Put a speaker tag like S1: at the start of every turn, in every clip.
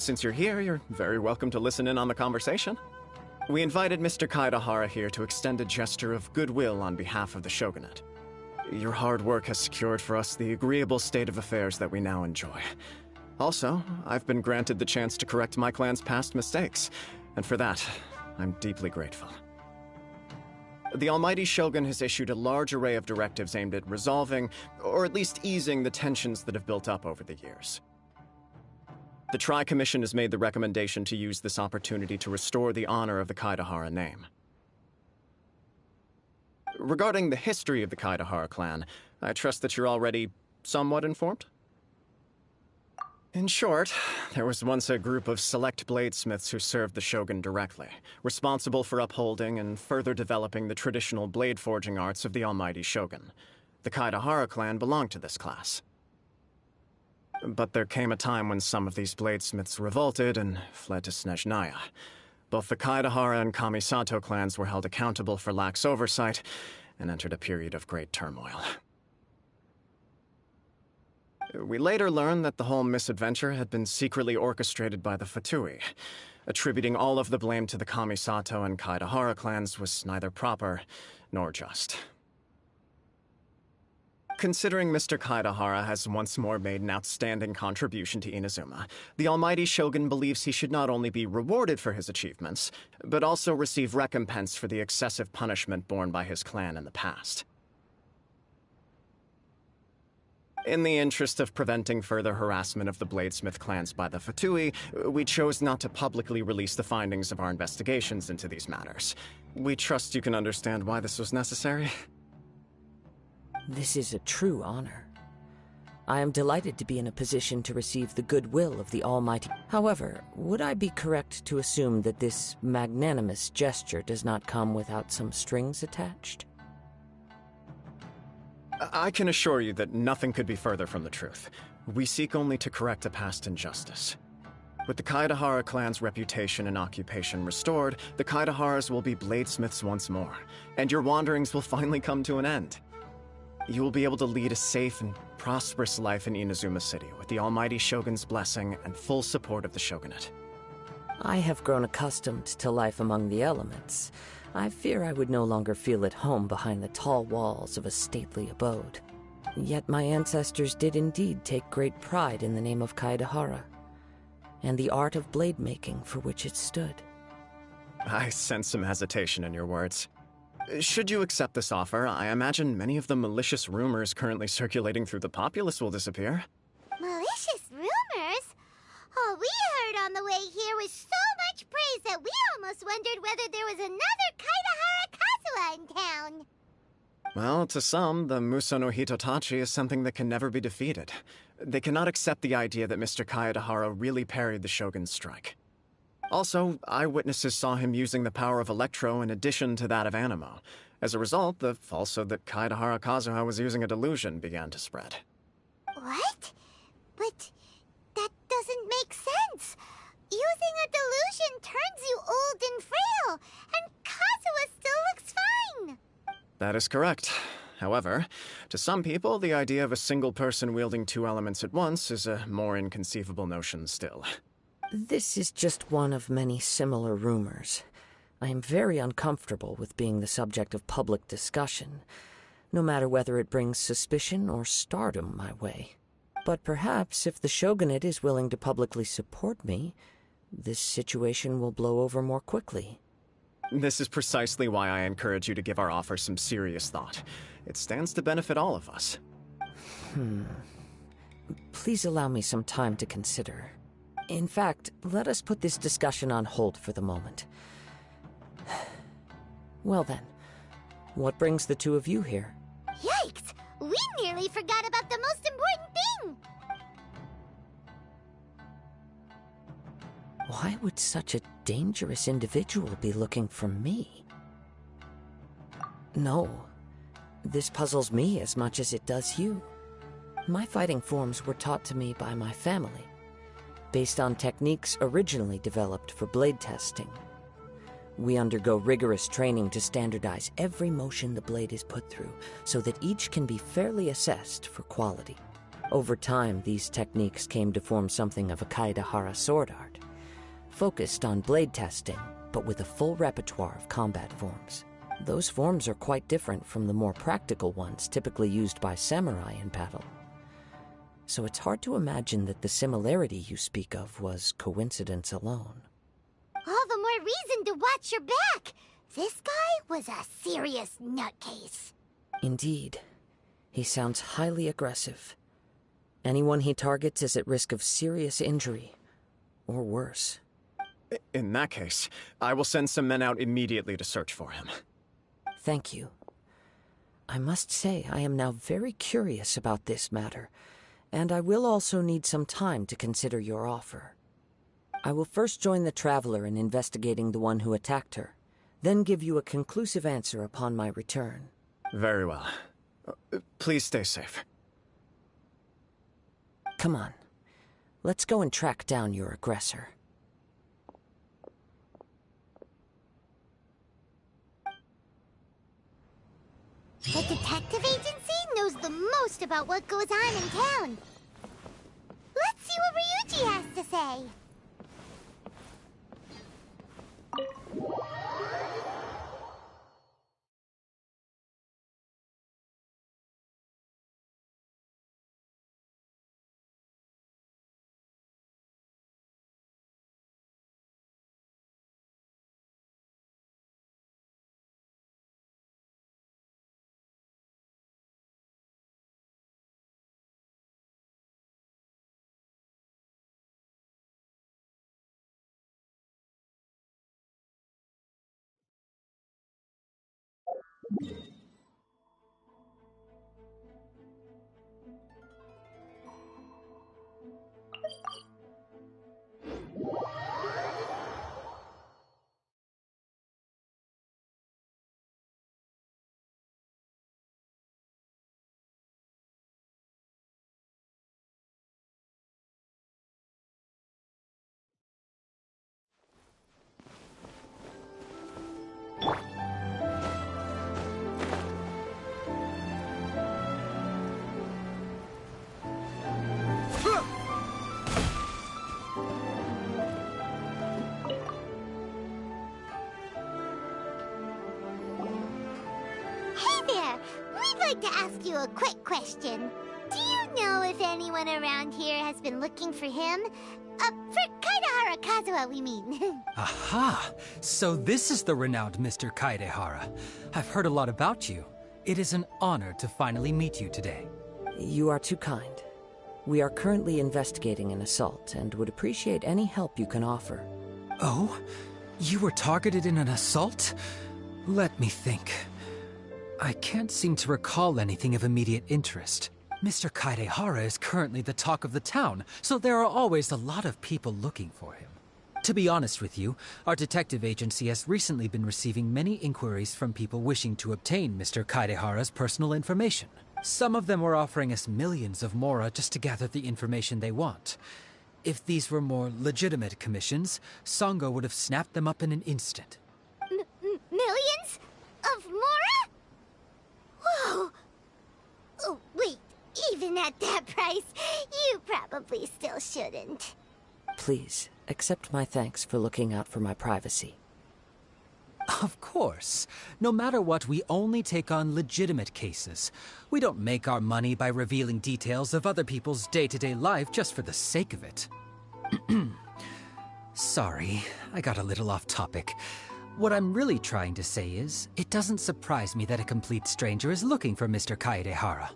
S1: Since you're here, you're very welcome to listen in on the conversation. We invited Mr. Kaidahara here to extend a gesture of goodwill on behalf of the shogunate. Your hard work has secured for us the agreeable state of affairs that we now enjoy. Also, I've been granted the chance to correct my clan's past mistakes, and for that, I'm deeply grateful. The Almighty Shogun has issued a large array of directives aimed at resolving, or at least easing, the tensions that have built up over the years. The Tri-Commission has made the recommendation to use this opportunity to restore the honor of the Kaidahara name. Regarding the history of the Kaidahara clan, I trust that you're already somewhat informed? In short, there was once a group of select bladesmiths who served the shogun directly, responsible for upholding and further developing the traditional blade forging arts of the Almighty Shogun. The Kaidahara clan belonged to this class. But there came a time when some of these bladesmiths revolted and fled to Snezhnaya. Both the Kaidahara and Kamisato clans were held accountable for lax oversight and entered a period of great turmoil. We later learned that the whole misadventure had been secretly orchestrated by the Fatui. Attributing all of the blame to the Kamisato and Kaidahara clans was neither proper nor just. Considering Mr. Kaidahara has once more made an outstanding contribution to Inazuma, the Almighty Shogun believes he should not only be rewarded for his achievements, but also receive recompense for the excessive punishment borne by his clan in the past. In the interest of preventing further harassment of the bladesmith clans by the Fatui, we chose not to publicly release the findings of our investigations into these matters. We trust you can understand why this was necessary.
S2: This is a true honor. I am delighted to be in a position to receive the goodwill of the Almighty. However, would I be correct to assume that this magnanimous gesture does not come without some strings attached?
S1: I can assure you that nothing could be further from the truth. We seek only to correct a past injustice. With the Kaidahara clan's reputation and occupation restored, the Kaidaharas will be bladesmiths once more, and your wanderings will finally come to an end. You will be able to lead a safe and prosperous life in Inazuma City with the Almighty Shogun's blessing and full support of the Shogunate.
S2: I have grown accustomed to life among the elements. I fear I would no longer feel at home behind the tall walls of a stately abode. Yet my ancestors did indeed take great pride in the name of Kaidahara, and the art of blade making for which it stood.
S1: I sense some hesitation in your words. Should you accept this offer, I imagine many of the malicious rumors currently circulating through the populace will disappear.
S3: Malicious rumors? All we heard on the way here was so much praise that we almost wondered whether there was another Kaidahara Kazuha in town.
S1: Well, to some, the Muso no Hitotachi is something that can never be defeated. They cannot accept the idea that Mr. Kaidahara really parried the Shogun's strike. Also, eyewitnesses saw him using the power of Electro in addition to that of Animo. As a result, the falsehood that Kaidahara Kazuha was using a delusion began to spread.
S3: What? But that doesn't make sense. Using a delusion turns you old and frail, and Kazuha still looks fine.
S1: That is correct. However, to some people, the idea of a single person wielding two elements at once is a more inconceivable notion still.
S2: This is just one of many similar rumors. I am very uncomfortable with being the subject of public discussion, no matter whether it brings suspicion or stardom my way. But perhaps if the Shogunate is willing to publicly support me, this situation will blow over more quickly.
S1: This is precisely why I encourage you to give our offer some serious thought. It stands to benefit all of us.
S2: Please allow me some time to consider. In fact, let us put this discussion on hold for the moment. Well then, what brings the two of you here?
S3: Yikes! We nearly forgot about the most important thing!
S2: Why would such a dangerous individual be looking for me? No, this puzzles me as much as it does you. My fighting forms were taught to me by my family, based on techniques originally developed for blade testing. We undergo rigorous training to standardize every motion the blade is put through, so that each can be fairly assessed for quality. Over time, these techniques came to form something of a Kaedehara sword art, focused on blade testing, but with a full repertoire of combat forms. Those forms are quite different from the more practical ones typically used by samurai in battle. So it's hard to imagine that the similarity you speak of was coincidence alone.
S3: All the more reason to watch your back! This guy was a serious nutcase.
S2: Indeed. He sounds highly aggressive. Anyone he targets is at risk of serious injury, or worse.
S1: In that case, I will send some men out immediately to search for him.
S2: Thank you. I must say I am now very curious about this matter, and I will also need some time to consider your offer. I will first join the Traveler in investigating the one who attacked her, then give you a conclusive answer upon my return.
S1: Very well. Please stay safe.
S2: Come on. Let's go and track down your aggressor.
S3: The detective agency knows the most about what goes on in town. Let's see what Ryuji has to say. I'd like to ask you a quick question. Do you know if anyone around here has been looking for him? For Kaedehara Kazuha, we mean.
S4: Aha! So this is the renowned Mr. Kaedehara. I've heard a lot about you. It is an honor to finally meet you today.
S2: You are too kind. We are currently investigating an assault and would appreciate any help you can offer.
S4: Oh? You were targeted in an assault? Let me think. I can't seem to recall anything of immediate interest. Mr. Kaedehara is currently the talk of the town, so there are always a lot of people looking for him. To be honest with you, our detective agency has recently been receiving many inquiries from people wishing to obtain Mr. Kaedehara's personal information. Some of them were offering us millions of mora just to gather the information they want. If these were more legitimate commissions, Sango would have snapped them up in an instant.
S3: Millions? Of mora? Whoa! Oh, wait. Even at that price, you probably still shouldn't.
S2: Please, accept my thanks for looking out for my privacy.
S4: Of course. No matter what, we only take on legitimate cases. We don't make our money by revealing details of other people's day-to-day life just for the sake of it. Sorry, I got a little off topic. What I'm really trying to say is, it doesn't surprise me that a complete stranger is looking for Mr. Kaedehara.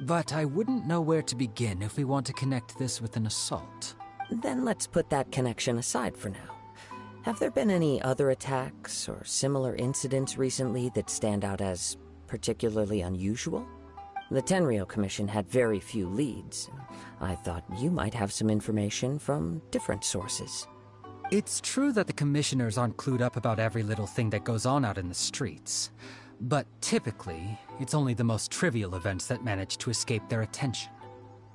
S4: But I wouldn't know where to begin if we want to connect this with an assault.
S2: Then let's put that connection aside for now. Have there been any other attacks or similar incidents recently that stand out as particularly unusual? The Tenryou Commission had very few leads. I thought you might have some information from different sources.
S4: It's true that the commissioners aren't clued up about every little thing that goes on out in the streets. But typically, it's only the most trivial events that manage to escape their attention.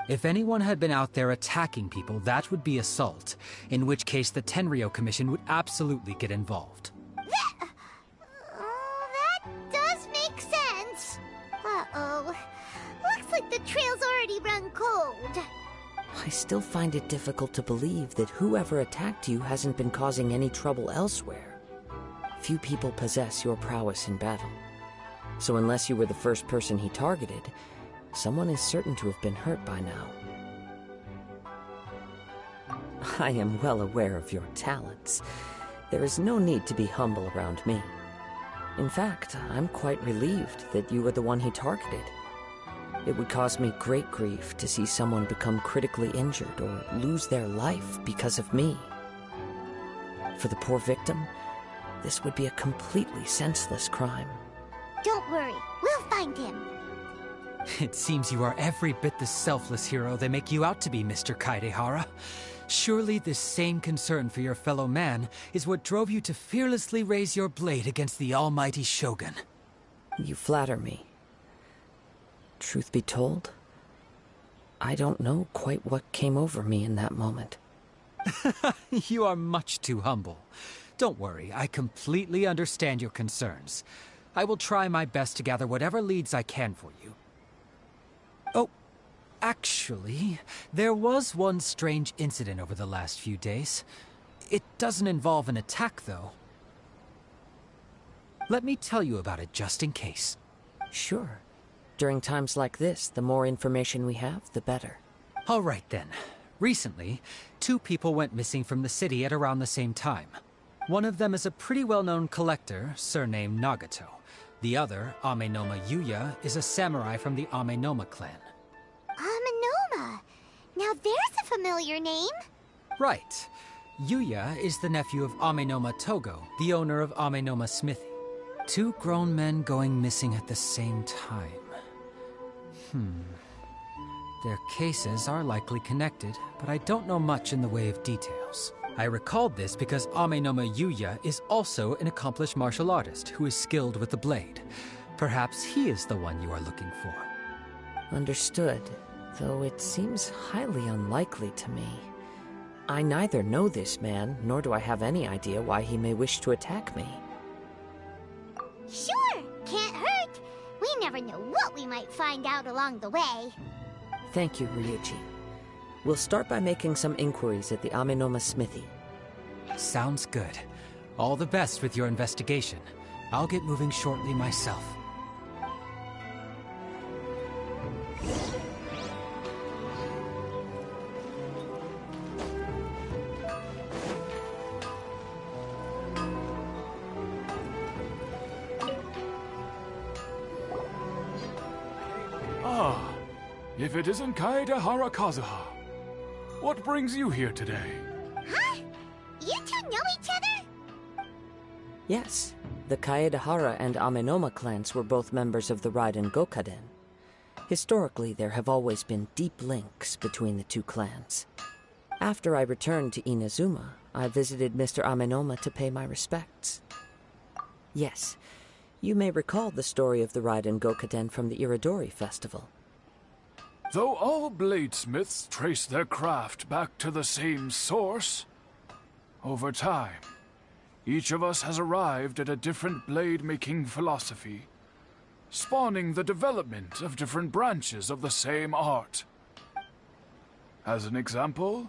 S4: If anyone had been out there attacking people, that would be assault, in which case the Tenryou Commission would absolutely get involved.
S3: That does make sense. Uh-oh. Looks like the trail's already run I'm cold.
S2: I still find it difficult to believe that whoever attacked you hasn't been causing any trouble elsewhere. Few people possess your prowess in battle. So unless you were the first person he targeted, someone is certain to have been hurt by now. I am well aware of your talents. There is no need to be humble around me. In fact, I'm quite relieved that you were the one he targeted. It would cause me great grief to see someone become critically injured or lose their life because of me. For the poor victim, this would be a completely senseless crime.
S3: Don't worry, we'll find him.
S4: It seems you are every bit the selfless hero they make you out to be, Mr. Kaidehara. Surely this same concern for your fellow man is what drove you to fearlessly raise your blade against the almighty Shogun.
S2: You flatter me. Truth be told, I don't know quite what came over me in that moment.
S4: You are much too humble. Don't worry, I completely understand your concerns. I will try my best to gather whatever leads I can for you. Oh, actually, there was one strange incident over the last few days. It doesn't involve an attack, though. Let me tell you about it just in case.
S2: Sure. During times like this, the more information we have, the better.
S4: All right, then. Recently, 2 people went missing from the city at around the same time. One of them is a pretty well-known collector, surnamed Nagato. The other, Amenoma Yuya, is a samurai from the Amenoma clan.
S3: Amenoma. Now there's a familiar name.
S4: Right. Yuya is the nephew of Amenoma Togo, the owner of Amenoma Smithy. 2 grown men going missing at the same time. Their cases are likely connected, but I don't know much in the way of details. I recalled this because Amenoma Yuya is also an accomplished martial artist who is skilled with the blade. Perhaps he is the one you are looking for.
S2: Understood, though it seems highly unlikely to me. I neither know this man, nor do I have any idea why he may wish to attack me.
S3: Sure, can't hurt. We never know what we might find out along the way.
S2: Thank you, Ryuji. We'll start by making some inquiries at the Amenoma Smithy.
S4: Sounds good. All the best with your investigation. I'll get moving shortly myself.
S5: Ah, if it isn't Kaedehara Kazuha. What brings you here today?
S3: Huh? You two know each other?
S2: Yes, the Kaedehara and Amenoma clans were both members of the Raiden Gokaden. Historically, there have always been deep links between the 2 clans. After I returned to Inazuma, I visited Mr. Amenoma to pay my respects. Yes, you may recall the story of the Raiden Gokaden from the Iridori Festival.
S5: Though all bladesmiths trace their craft back to the same source, over time, each of us has arrived at a different blade-making philosophy, spawning the development of different branches of the same art. As an example,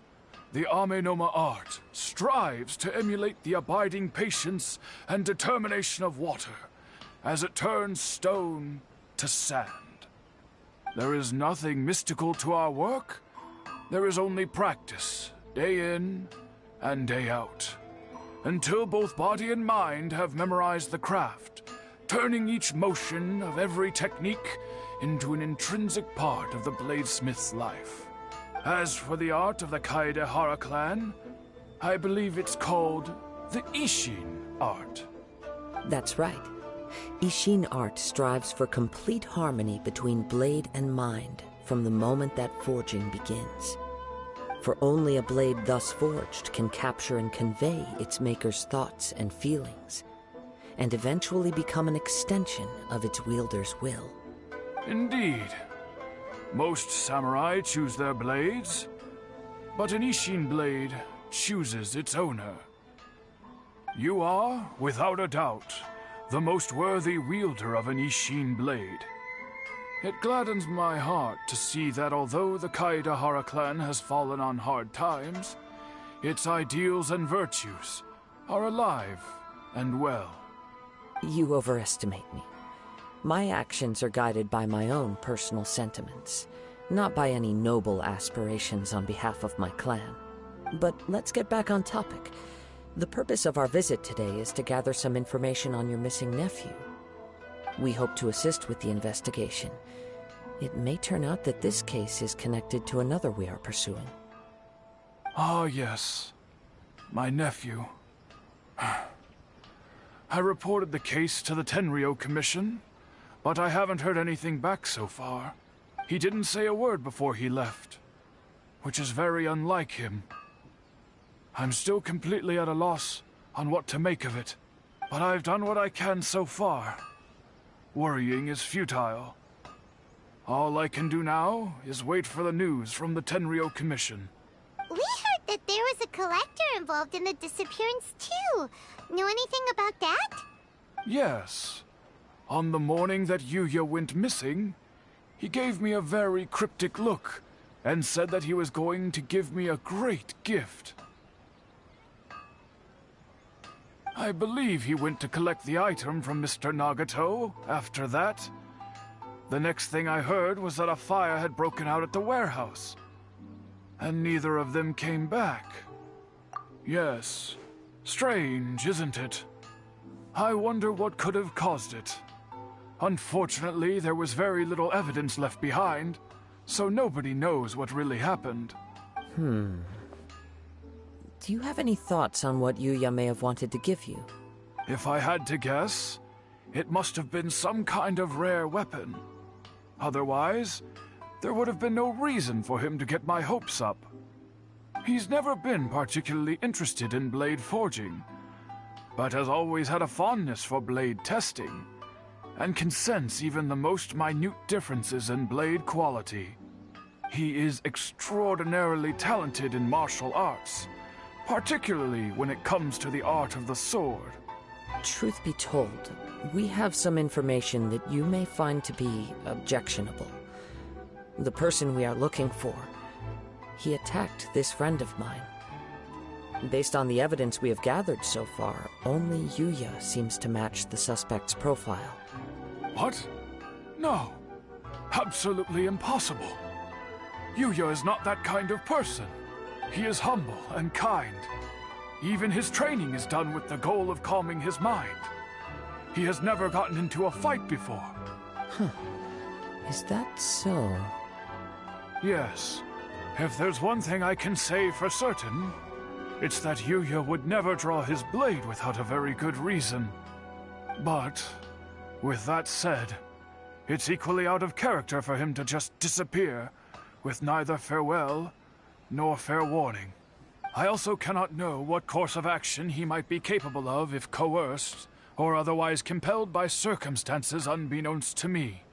S5: the Amenoma art strives to emulate the abiding patience and determination of water as it turns stone to sand. There is nothing mystical to our work. There is only practice, day in and day out, until both body and mind have memorized the craft, turning each motion of every technique into an intrinsic part of the bladesmith's life. As for the art of the Kaedehara clan, I believe it's called the Ishin art.
S2: That's right. Ishin art strives for complete harmony between blade and mind from the moment that forging begins. For only a blade thus forged can capture and convey its maker's thoughts and feelings, and eventually become an extension of its wielder's will.
S5: Indeed. Most samurai choose their blades, but an Ishin blade chooses its owner. You are, without a doubt, the most worthy wielder of an Ishin blade. It gladdens my heart to see that although the Kaedahara clan has fallen on hard times, its ideals and virtues are alive and well.
S2: You overestimate me. My actions are guided by my own personal sentiments, not by any noble aspirations on behalf of my clan. But let's get back on topic. The purpose of our visit today is to gather some information on your missing nephew. We hope to assist with the investigation. It may turn out that this case is connected to another we are pursuing.
S5: Ah, yes. My nephew. I reported the case to the Tenryo Commission, but I haven't heard anything back so far. He didn't say a word before he left, which is very unlike him. I'm still completely at a loss on what to make of it, but I've done what I can so far. Worrying is futile. All I can do now is wait for the news from the Tenryo Commission.
S3: We heard that there was a collector involved in the disappearance too. Know anything about that?
S5: Yes. On the morning that Yuya went missing, he gave me a very cryptic look and said that he was going to give me a great gift. I believe he went to collect the item from Mr. Nagato after that. The next thing I heard was that a fire had broken out at the warehouse, and neither of them came back. Yes, strange, isn't it? I wonder what could have caused it. Unfortunately, there was very little evidence left behind, so nobody knows what really happened.
S2: Do you have any thoughts on what Yuya may have wanted to give you?
S5: If I had to guess, it must have been some kind of rare weapon. Otherwise, there would have been no reason for him to get my hopes up. He's never been particularly interested in blade forging, but has always had a fondness for blade testing, and can sense even the most minute differences in blade quality. He is extraordinarily talented in martial arts, particularly when it comes to the art of the sword.
S2: Truth be told, we have some information that you may find to be objectionable. The person we are looking for, he attacked this friend of mine. Based on the evidence we have gathered so far, only Yuya seems to match the suspect's profile.
S5: What? No. Absolutely impossible. Yuya is not that kind of person. He is humble and kind. Even his training is done with the goal of calming his mind. He has never gotten into a fight before.
S2: Is that so?
S5: Yes. If there's one thing I can say for certain, it's that Yuya would never draw his blade without a very good reason. But, with that said, it's equally out of character for him to just disappear, with neither farewell nor fair warning. I also cannot know what course of action he might be capable of if coerced, or otherwise compelled by circumstances unbeknownst to me.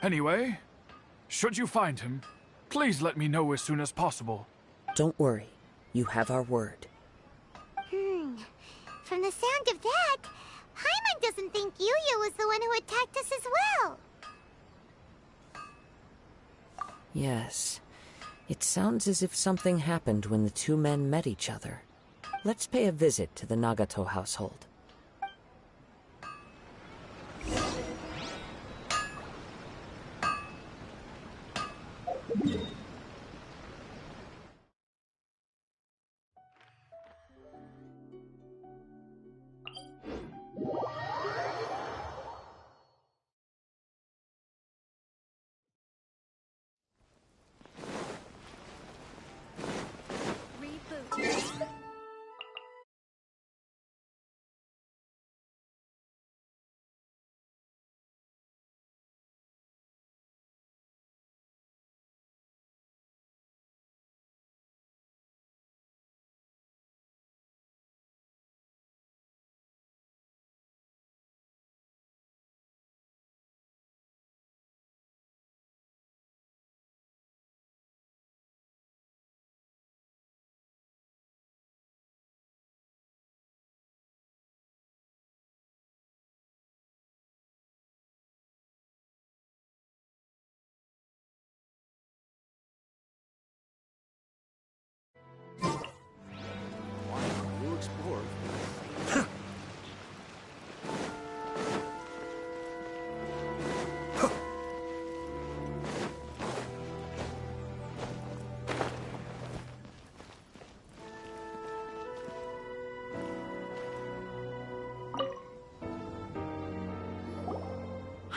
S5: Anyway, should you find him, please let me know as soon as possible.
S2: Don't worry. You have our word.
S3: From the sound of that, Paimon doesn't think Yuya was the one who attacked us as well.
S2: Yes. It sounds as if something happened when the two men met each other. Let's pay a visit to the Nagato household.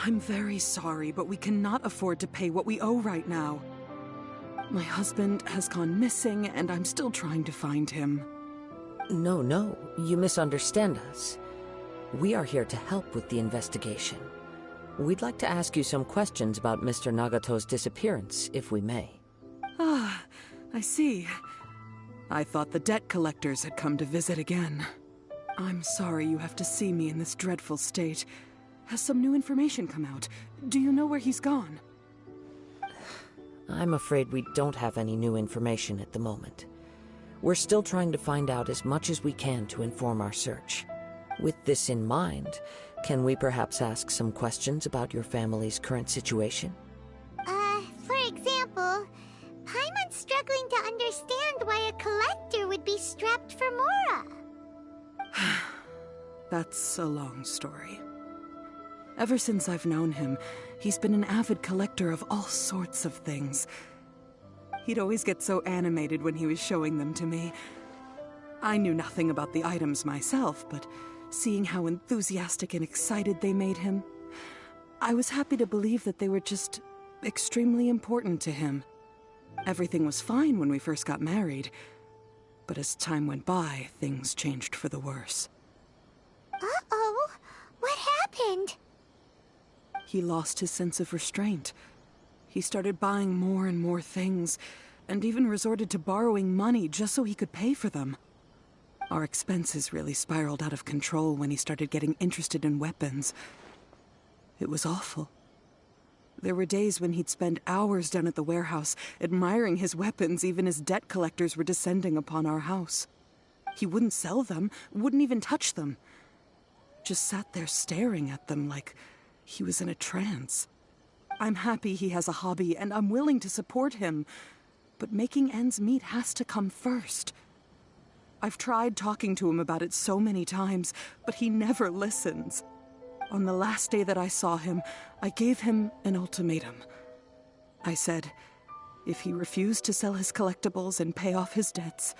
S6: I'm very sorry, but we cannot afford to pay what we owe right now. My husband has gone missing, and I'm still trying to find him.
S2: No, you misunderstand us. We are here to help with the investigation. We'd like to ask you some questions about Mr. Nagato's disappearance, if we may.
S6: Ah, I see. I thought the debt collectors had come to visit again. I'm sorry you have to see me in this dreadful state. Has some new information come out? Do you know where he's gone?
S2: I'm afraid we don't have any new information at the moment. We're still trying to find out as much as we can to inform our search. With this in mind, can we perhaps ask some questions about your family's current situation?
S3: For example, Paimon's struggling to understand why a collector would be strapped for Mora.
S6: That's a long story. Ever since I've known him, he's been an avid collector of all sorts of things. He'd always get so animated when he was showing them to me. I knew nothing about the items myself, but seeing how enthusiastic and excited they made him, I was happy to believe that they were just extremely important to him. Everything was fine when we first got married, but as time went by, things changed for the worse.
S3: Uh-oh, what happened?
S6: He lost his sense of restraint. He started buying more and more things, and even resorted to borrowing money just so he could pay for them. Our expenses really spiraled out of control when he started getting interested in weapons. It was awful. There were days when he'd spend hours down at the warehouse, admiring his weapons even as debt collectors were descending upon our house. He wouldn't sell them, wouldn't even touch them. Just sat there staring at them like he was in a trance. I'm happy he has a hobby, and I'm willing to support him. But making ends meet has to come first. I've tried talking to him about it so many times, but he never listens. On the last day that I saw him, I gave him an ultimatum. I said, if he refused to sell his collectibles and pay off his debts,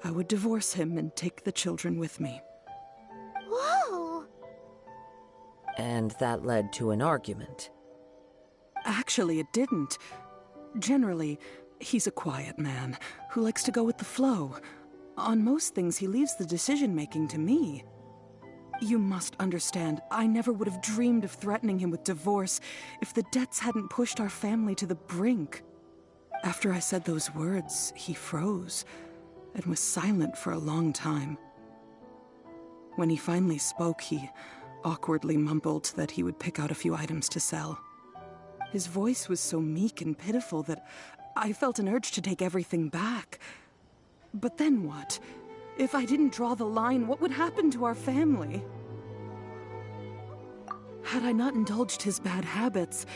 S6: I would divorce him and take the children with me.
S3: Whoa!
S2: And that led to an argument.
S6: Actually, it didn't. Generally, he's a quiet man who likes to go with the flow. On most things, he leaves the decision-making to me. You must understand, I never would have dreamed of threatening him with divorce if the debts hadn't pushed our family to the brink. After I said those words, he froze and was silent for a long time. When he finally spoke, he awkwardly mumbled that he would pick out a few items to sell. His voice was so meek and pitiful that I felt an urge to take everything back. But then what? If I didn't draw the line, what would happen to our family? Had I not indulged his bad habits,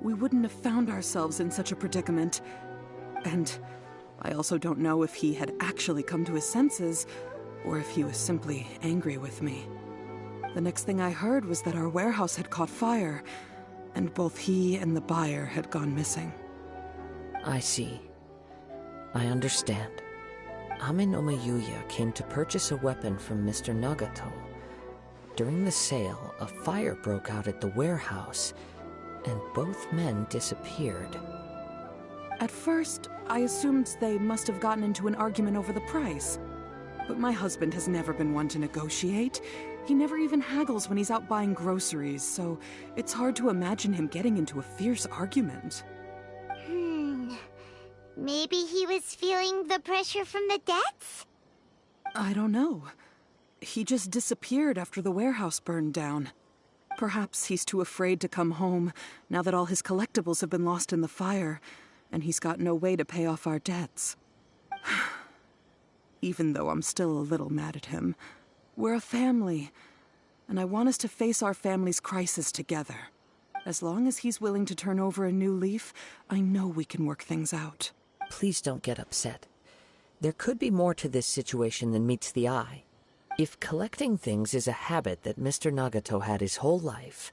S6: we wouldn't have found ourselves in such a predicament. And I also don't know if he had actually come to his senses, or if he was simply angry with me. The next thing I heard was that our warehouse had caught fire, and both he and the buyer had gone missing.
S2: I see. I understand. Ame no Mayuya came to purchase a weapon from Mr. Nagato. During the sale, a fire broke out at the warehouse, and both men disappeared.
S6: At first, I assumed they must have gotten into an argument over the price. But my husband has never been one to negotiate. He never even haggles when he's out buying groceries, so it's hard to imagine him getting into a fierce argument.
S3: Maybe he was feeling the pressure from the debts?
S6: I don't know. He just disappeared after the warehouse burned down. Perhaps he's too afraid to come home now that all his collectibles have been lost in the fire, and he's got no way to pay off our debts. Even though I'm still a little mad at him, we're a family, and I want us to face our family's crisis together. As long as he's willing to turn over a new leaf, I know we can work things out.
S2: Please don't get upset. There could be more to this situation than meets the eye. If collecting things is a habit that Mr. Nagato had his whole life,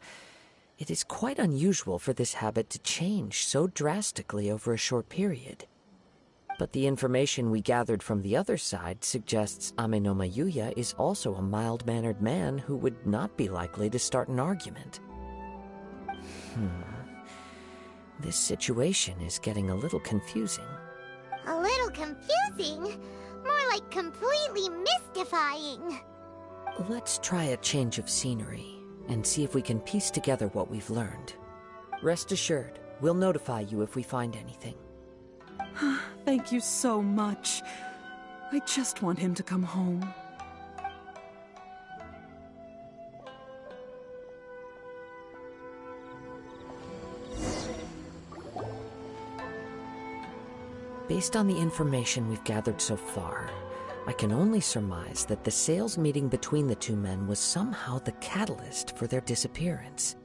S2: it is quite unusual for this habit to change so drastically over a short period. But the information we gathered from the other side suggests Ame no Mayuya is also a mild-mannered man who would not be likely to start an argument. This situation is getting a little confusing.
S3: A little confusing? More like completely mystifying.
S2: Let's try a change of scenery and see if we can piece together what we've learned. Rest assured, we'll notify you if we find anything.
S6: Thank you so much. I just want him to come home.
S2: Based on the information we've gathered so far, I can only surmise that the sales meeting between the two men was somehow the catalyst for their disappearance.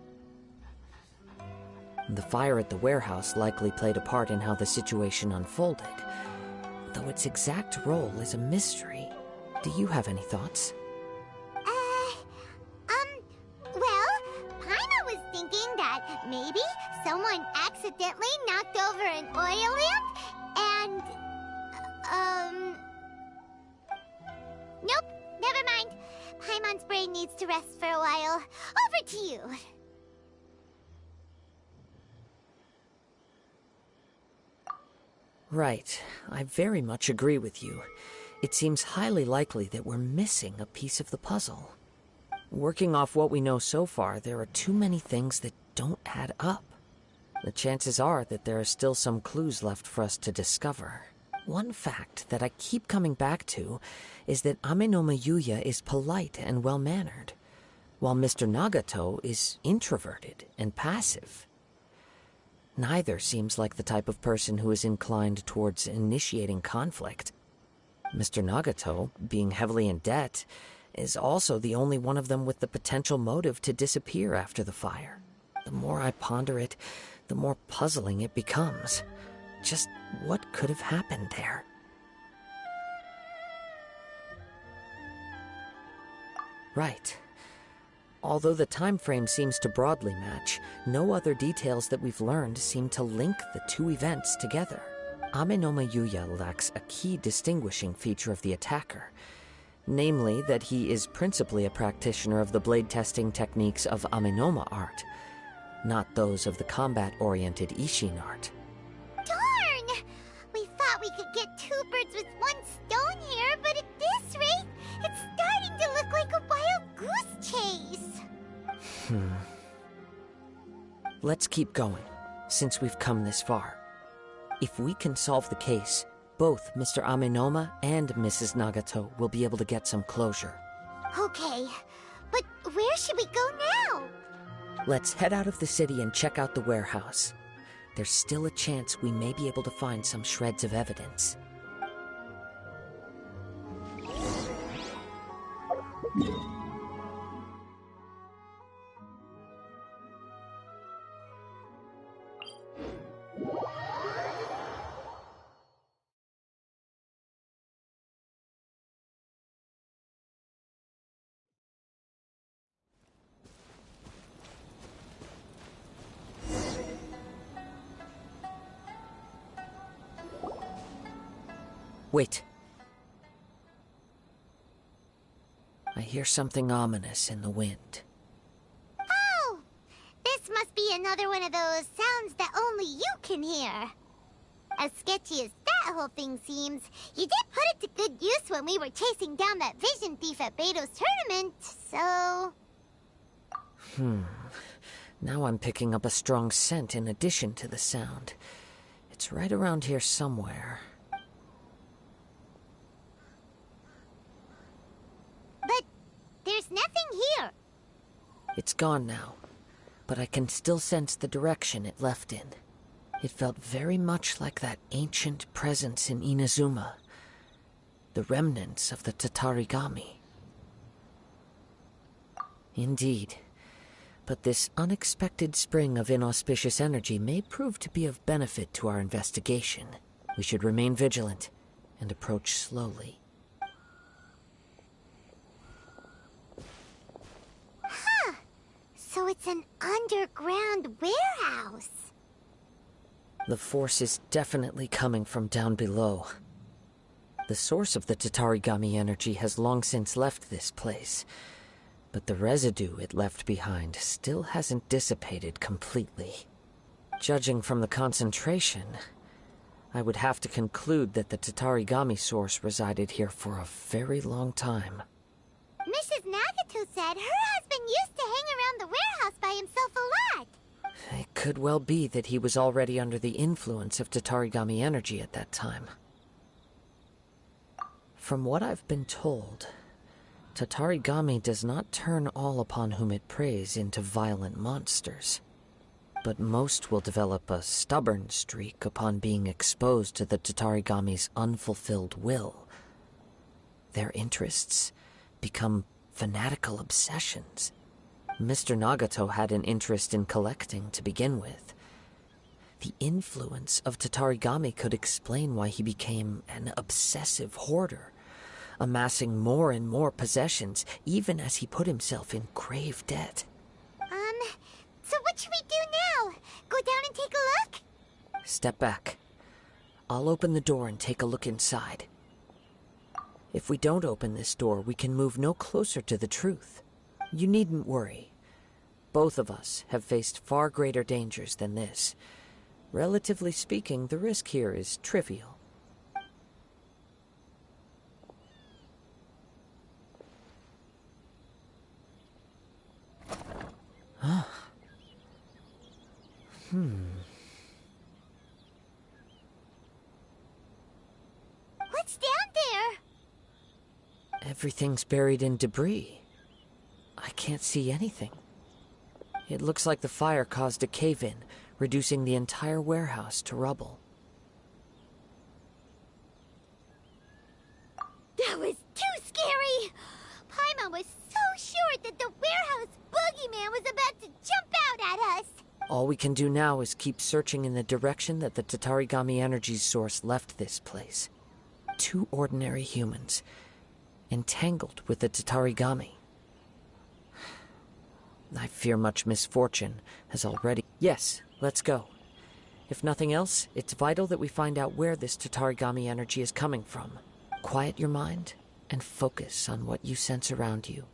S2: The fire at the warehouse likely played a part in how the situation unfolded, though its exact role is a mystery. Do you have any thoughts?
S3: Well, Paimon was thinking that maybe someone accidentally knocked over an oil lamp and, nope, never mind. Paimon's brain needs to rest for a while. Over to you.
S2: Right. I very much agree with you. It seems highly likely that we're missing a piece of the puzzle. Working off what we know so far, there are too many things that don't add up. The chances are that there are still some clues left for us to discover. One fact that I keep coming back to is that Amenoma Yuya is polite and well-mannered, while Mr. Nagato is introverted and passive. Neither seems like the type of person who is inclined towards initiating conflict. Mr. Nagato, being heavily in debt, is also the only one of them with the potential motive to disappear after the fire. The more I ponder it, the more puzzling it becomes. Just what could have happened there? Right. Although the time frame seems to broadly match, no other details that we've learned seem to link the two events together. Amenoma Yuya lacks a key distinguishing feature of the attacker, namely that he is principally a practitioner of the blade testing techniques of Amenoma art, not those of the combat-oriented Ishin art.
S3: Darn! We thought we could get two birds with one stone here, but at this rate, it's starting to look like a wild goose chase.
S2: Let's keep going, since we've come this far. If we can solve the case, both Mr. Amenoma and Mrs. Nagato will be able to get some closure.
S3: Okay, but where should we go now?
S2: Let's head out of the city and check out the warehouse. There's still a chance we may be able to find some shreds of evidence. Wait. I hear something ominous in the wind.
S3: Oh! This must be another one of those sounds that only you can hear. As sketchy as that whole thing seems, you did put it to good use when we were chasing down that vision thief at Beto's tournament, so...
S2: Now I'm picking up a strong scent in addition to the sound. It's right around here somewhere.
S3: But there's nothing here.
S2: It's gone now, but I can still sense the direction it left in. It felt very much like that ancient presence in Inazuma, the remnants of the Tatarigami. Indeed, but this unexpected spring of inauspicious energy may prove to be of benefit to our investigation. We should remain vigilant and approach slowly.
S3: So it's an underground warehouse.
S2: The force is definitely coming from down below. The source of the Tatarigami energy has long since left this place. but the residue it left behind still hasn't dissipated completely. Judging from the concentration, I would have to conclude that the Tatarigami source resided here for a very long time.
S3: Mrs. Nagato said her husband used to hang around the warehouse by himself a lot.
S2: It could well be that he was already under the influence of Tatarigami energy at that time. From what I've been told, Tatarigami does not turn all upon whom it preys into violent monsters, but most will develop a stubborn streak upon being exposed to the Tatarigami's unfulfilled will. Their interests become fanatical obsessions. Mr. Nagato had an interest in collecting to begin with. The influence of Tatarigami could explain why he became an obsessive hoarder, amassing more and more possessions, even as he put himself in grave debt.
S3: So what should we do now? Go down and take a look?
S2: Step back. I'll open the door and take a look inside. If we don't open this door, we can move no closer to the truth. You needn't worry. Both of us have faced far greater dangers than this. Relatively speaking, the risk here is trivial.
S3: What's down there?
S2: Everything's buried in debris. I can't see anything. It looks like the fire caused a cave-in, reducing the entire warehouse to rubble.
S3: That was too scary! Paimon was so sure that the warehouse boogeyman was about to jump out at us!
S2: All we can do now is keep searching in the direction that the Tatarigami energy source left this place. 2 ordinary humans, entangled with the Tatarigami. I fear much misfortune has already... Yes, let's go. If nothing else, it's vital that we find out where this Tatarigami energy is coming from. Quiet your mind and focus on what you sense around you.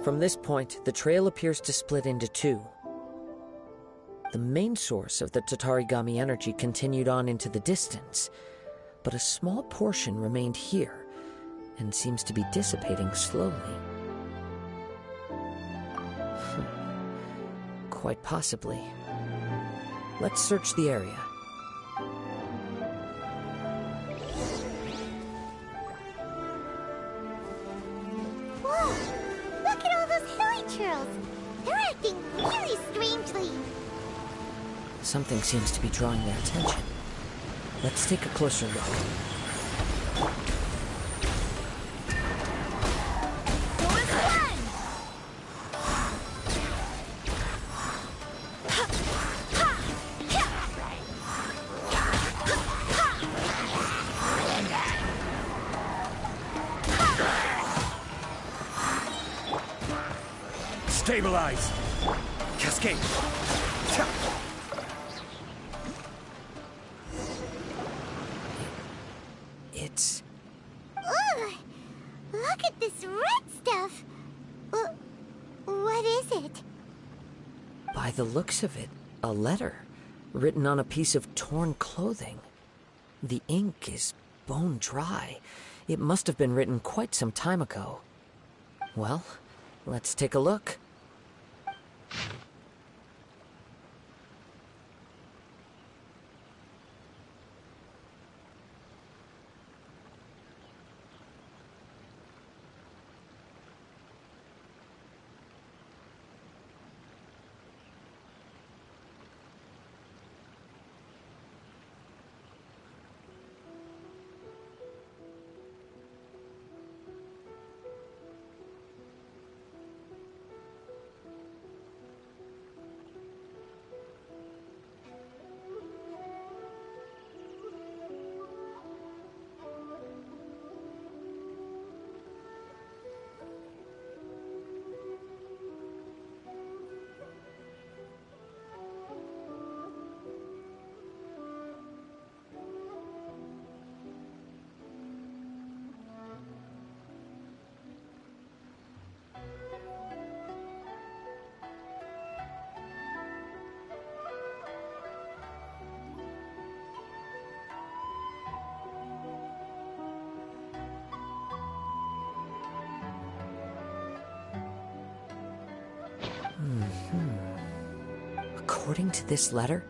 S2: From this point, the trail appears to split into two. The main source of the Tatarigami energy continued on into the distance, but a small portion remained here and seems to be dissipating slowly. Quite possibly. Let's search the area.
S3: Whoa! Look at all those hilly churls! They're acting really strangely.
S2: Something seems to be drawing their attention. Let's take a closer look.
S7: Stabilize! Cascade!
S2: It's...
S3: Ugh! Look at this red stuff! What is it?
S2: By the looks of it, a letter, written on a piece of torn clothing. The ink is bone dry. It must have been written quite some time ago. Well, let's take a look. According to this letter,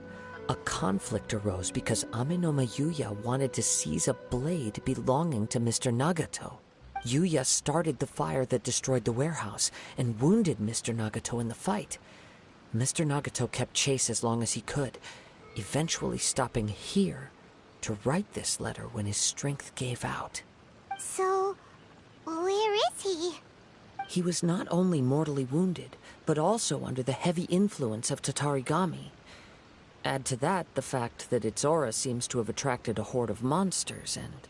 S2: a conflict arose because Amenoma Yuya wanted to seize a blade belonging to Mr. Nagato. Yuya started the fire that destroyed the warehouse and wounded Mr. Nagato in the fight. Mr. Nagato kept chase as long as he could, eventually stopping here to write this letter when his strength gave out.
S3: So, where is he?
S2: He was not only mortally wounded, but also under the heavy influence of Tatarigami. Add to that the fact that its aura seems to have attracted a horde of monsters, and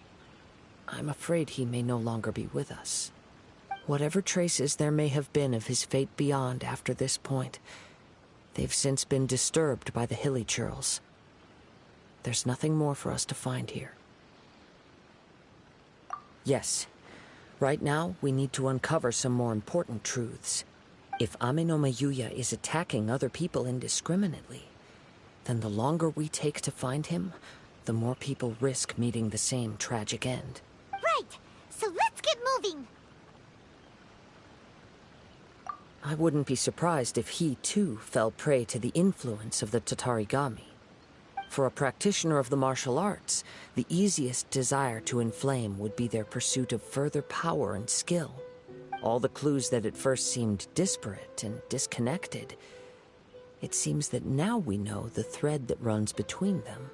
S2: I'm afraid he may no longer be with us. Whatever traces there may have been of his fate beyond after this point, they've since been disturbed by the hilly churls. There's nothing more for us to find here. Yes. Right now, we need to uncover some more important truths. If Amenoma Yuya is attacking other people indiscriminately, then the longer we take to find him, the more people risk meeting the same tragic end.
S3: Right! So let's get moving!
S2: I wouldn't be surprised if he, too, fell prey to the influence of the Tatarigami. For a practitioner of the martial arts, the easiest desire to inflame would be their pursuit of further power and skill. All the clues that at first seemed disparate and disconnected, it seems that now we know the thread that runs between them.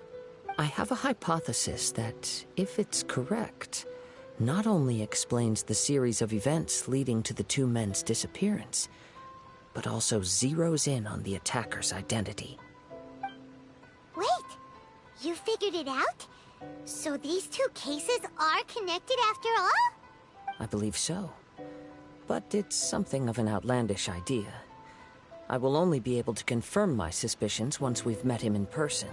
S2: I have a hypothesis that, if it's correct, not only explains the series of events leading to the two men's disappearance, but also zeroes in on the attacker's identity.
S3: Wait! You figured it out? So these two cases are connected after all?
S2: I believe so. But it's something of an outlandish idea. I will only be able to confirm my suspicions once we've met him in person.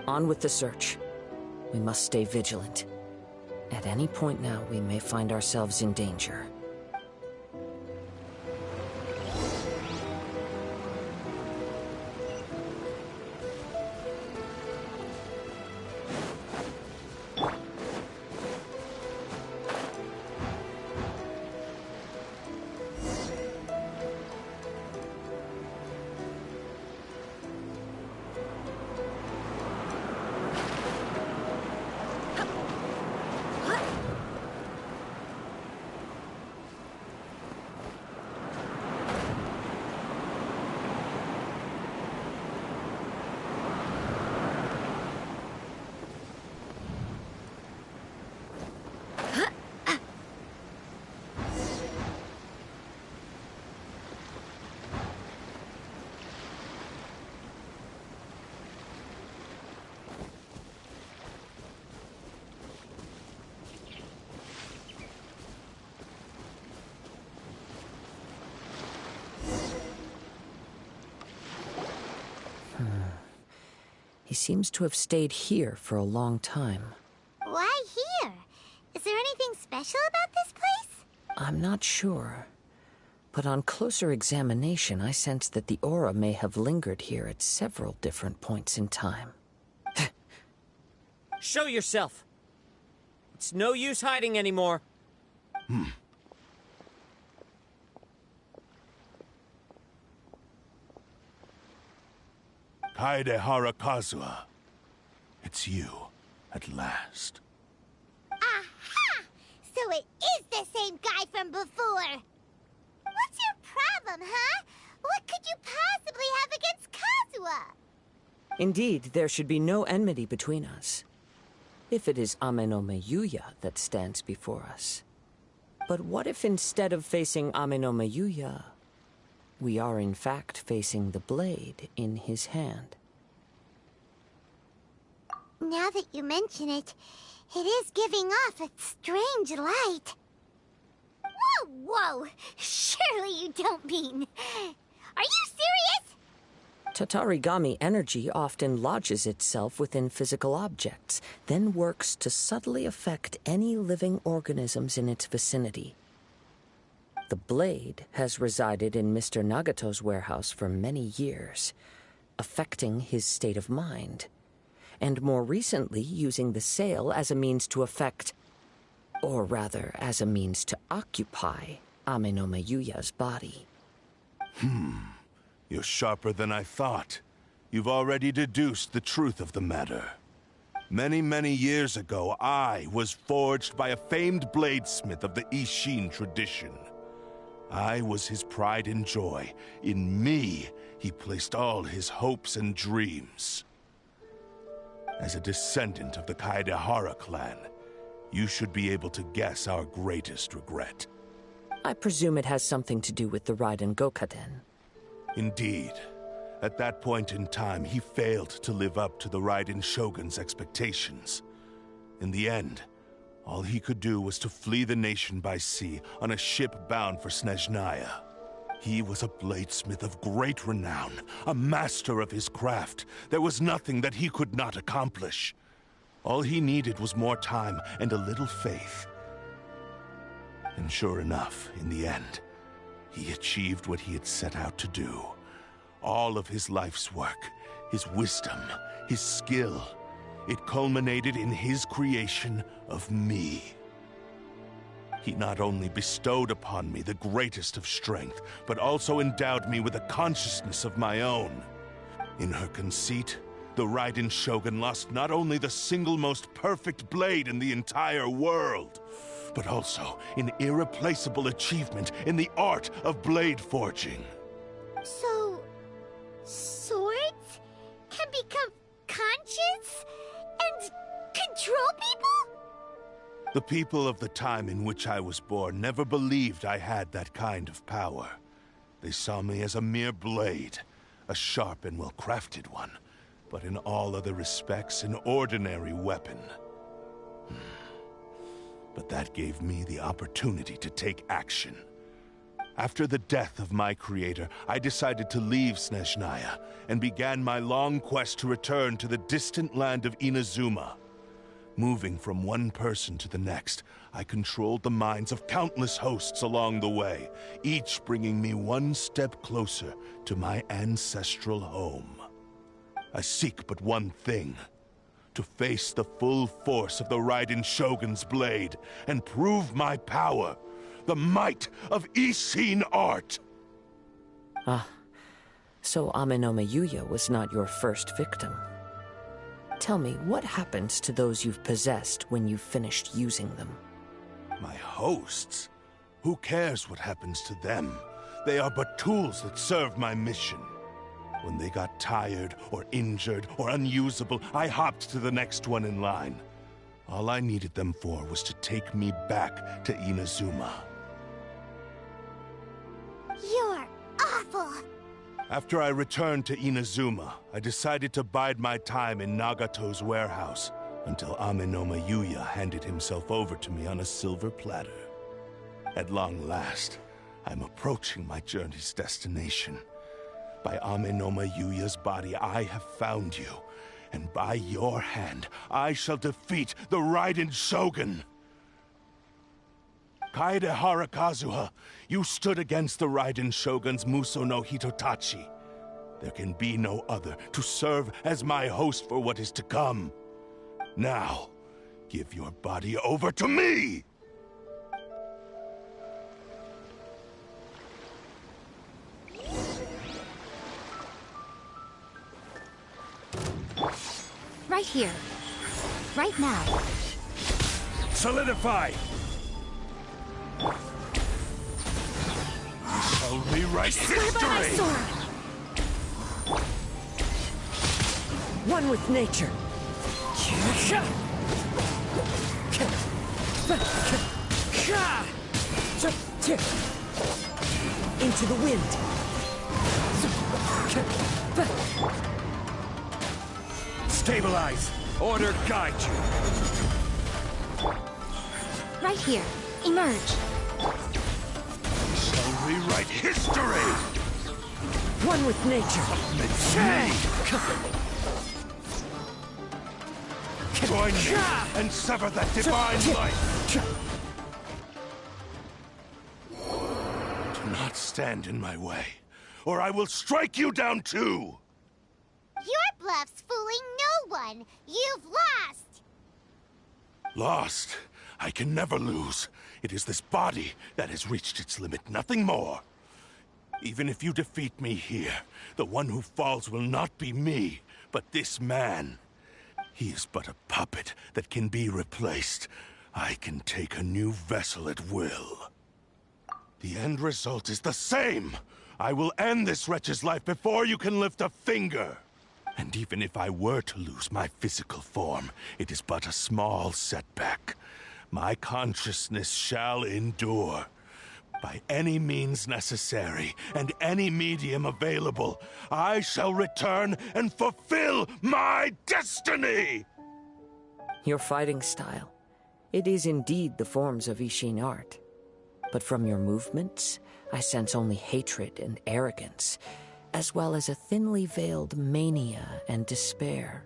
S2: On with the search. We must stay vigilant. At any point now, we may find ourselves in danger. He seems to have stayed here for a long time.
S3: Why here? Is there anything special about this place?
S2: I'm not sure. But on closer examination, I sense that the aura may have lingered here at several different points in time.
S8: Show yourself! It's no use hiding anymore.
S9: Kaedehara Kazuha. It's you, at last.
S3: Aha! So it is the same guy from before! What's your problem, huh? What could you possibly have against Kazuha?
S2: Indeed, there should be no enmity between us. If it is Amenome Yuya that stands before us. But what if instead of facing Amenome Yuya, we are in fact facing the blade in his hand?
S3: Now that you mention it, it is giving off a strange light. Whoa! Surely you don't mean... Are you serious?
S2: Tatarigami energy often lodges itself within physical objects, then works to subtly affect any living organisms in its vicinity. The blade has resided in Mr. Nagato's warehouse for many years, affecting his state of mind, and more recently using the sale as a means to affect, or rather, as a means to occupy Amenome Yuya's body.
S9: You're sharper than I thought. You've already deduced the truth of the matter. Many, many years ago, I was forged by a famed bladesmith of the Ishin tradition. I was his pride and joy. In me, he placed all his hopes and dreams. As a descendant of the Kaedehara clan, you should be able to guess our greatest regret.
S2: I presume it has something to do with the Raiden Gokaden.
S9: Indeed. At that point in time, he failed to live up to the Raiden Shogun's expectations. In the end, all he could do was to flee the nation by sea on a ship bound for Snezhnaya. He was a bladesmith of great renown, a master of his craft. There was nothing that he could not accomplish. All he needed was more time and a little faith. And sure enough, in the end, he achieved what he had set out to do. All of his life's work, his wisdom, his skill, it culminated in his creation of me. He not only bestowed upon me the greatest of strength, but also endowed me with a consciousness of my own. In her conceit, the Raiden Shogun lost not only the single most perfect blade in the entire world, but also an irreplaceable achievement in the art of blade forging.
S3: So... swords can become conscious and control people?
S9: The people of the time in which I was born never believed I had that kind of power. They saw me as a mere blade, a sharp and well-crafted one, but in all other respects an ordinary weapon. But that gave me the opportunity to take action. After the death of my creator, I decided to leave Snezhnaya and began my long quest to return to the distant land of Inazuma. Moving from one person to the next, I controlled the minds of countless hosts along the way, each bringing me one step closer to my ancestral home. I seek but one thing: to face the full force of the Raiden Shogun's blade and prove my power, the might of Ishin art.
S2: So Amenome Yuya was not your first victim. Tell me, what happens to those you've possessed when you've finished using them?
S9: My hosts? Who cares what happens to them? They are but tools that serve my mission. When they got tired, or injured, or unusable, I hopped to the next one in line. All I needed them for was to take me back to Inazuma.
S3: You're awful!
S9: After I returned to Inazuma, I decided to bide my time in Nagato's warehouse until Amenome Yuya handed himself over to me on a silver platter. At long last, I'm approaching my journey's destination. By Amenome Yuya's body, I have found you, and by your hand, I shall defeat the Raiden Shogun. Kaede Harakazuha, you stood against the Raiden Shogun's Muso no Hitotachi. There can be no other to serve as my host for what is to come. Now, give your body over to me!
S10: Right here. Right now.
S7: Solidify!
S9: I shall rewrite
S10: Swear by my
S9: history!
S10: sword!
S2: One with nature. Into the wind.
S7: Stabilize! Order guide you!
S10: Right here. Emerge.
S9: I shall rewrite history!
S2: One with nature.
S9: Join me and sever that divine light! Do not stand in my way, or I will strike you down too!
S3: Your bluff's fooling no one. You've lost.
S9: Lost? I can never lose. It is this body that has reached its limit, nothing more. Even if you defeat me here, the one who falls will not be me, but this man. He is but a puppet that can be replaced. I can take a new vessel at will. The end result is the same. I will end this wretch's life before you can lift a finger. And even if I were to lose my physical form, it is but a small setback. My consciousness shall endure. By any means necessary, and any medium available, I shall return and fulfill my destiny!
S2: Your fighting style. It is indeed the forms of Ishin art. But from your movements, I sense only hatred and arrogance, as well as a thinly veiled mania and despair.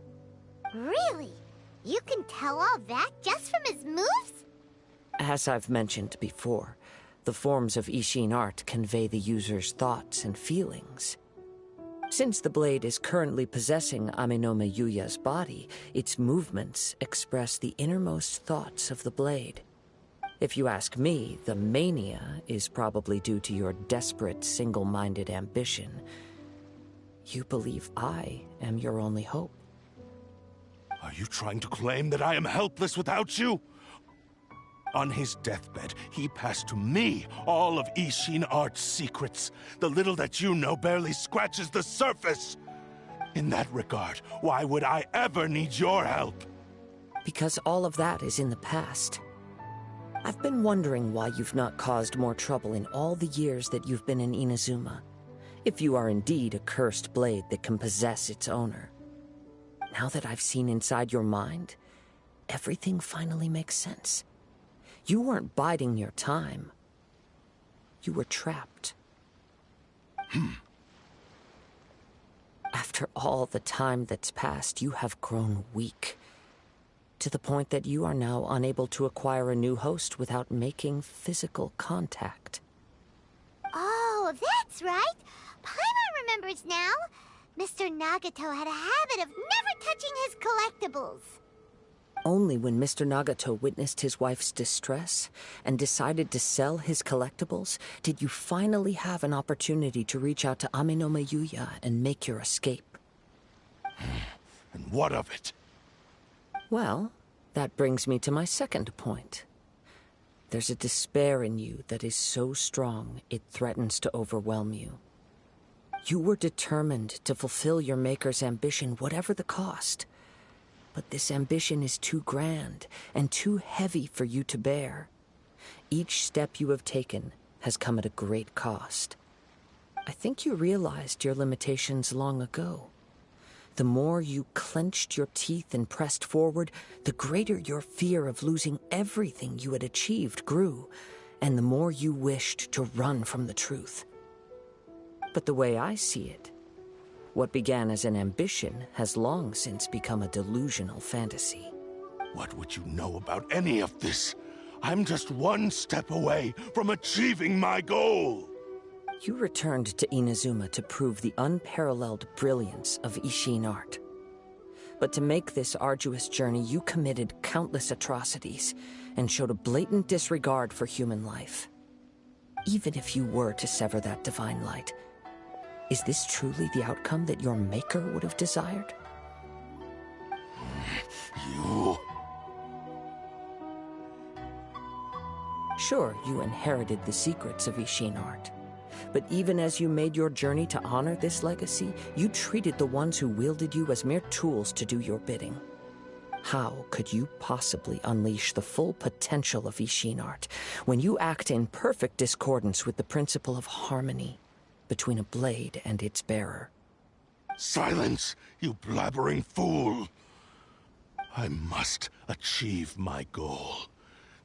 S3: Really? You can tell all that just from his moves?
S2: As I've mentioned before, the forms of Ishin art convey the user's thoughts and feelings. Since the blade is currently possessing Aminome Yuya's body, its movements express the innermost thoughts of the blade. If you ask me, the mania is probably due to your desperate, single-minded ambition. You believe I am your only hope.
S9: Are you trying to claim that I am helpless without you? On his deathbed, he passed to me all of Ishin art's secrets. The little that you know barely scratches the surface. In that regard, why would I ever need your help?
S2: Because all of that is in the past. I've been wondering why you've not caused more trouble in all the years that you've been in Inazuma. If you are indeed a cursed blade that can possess its owner. Now that I've seen inside your mind, everything finally makes sense. You weren't biding your time. You were trapped. After all the time that's passed, you have grown weak. To the point that you are now unable to acquire a new host without making physical contact.
S3: Oh, that's right. Paimon remembers now. Mr. Nagato had a habit of never touching his collectibles.
S2: Only when Mr. Nagato witnessed his wife's distress and decided to sell his collectibles did you finally have an opportunity to reach out to Aminome Yuya and make your escape.
S9: And what of it?
S2: Well, that brings me to my second point. There's a despair in you that is so strong it threatens to overwhelm you. You were determined to fulfill your maker's ambition whatever the cost. But this ambition is too grand and too heavy for you to bear. Each step you have taken has come at a great cost. I think you realized your limitations long ago. The more you clenched your teeth and pressed forward, the greater your fear of losing everything you had achieved grew, and the more you wished to run from the truth. But the way I see it, What began as an ambition has long since become a delusional fantasy.
S9: What would you know about any of this? I'm just one step away from achieving my goal!
S2: You returned to Inazuma to prove the unparalleled brilliance of Ishin art. But to make this arduous journey, you committed countless atrocities and showed a blatant disregard for human life. Even if you were to sever that divine light, is this truly the outcome that your maker would have desired?
S9: You...
S2: Sure, you inherited the secrets of Ishin art. But even as you made your journey to honor this legacy, you treated the ones who wielded you as mere tools to do your bidding. How could you possibly unleash the full potential of Ishin art when you act in perfect discordance with the principle of harmony between a blade and its bearer?
S9: Silence, you blabbering fool! I must achieve my goal.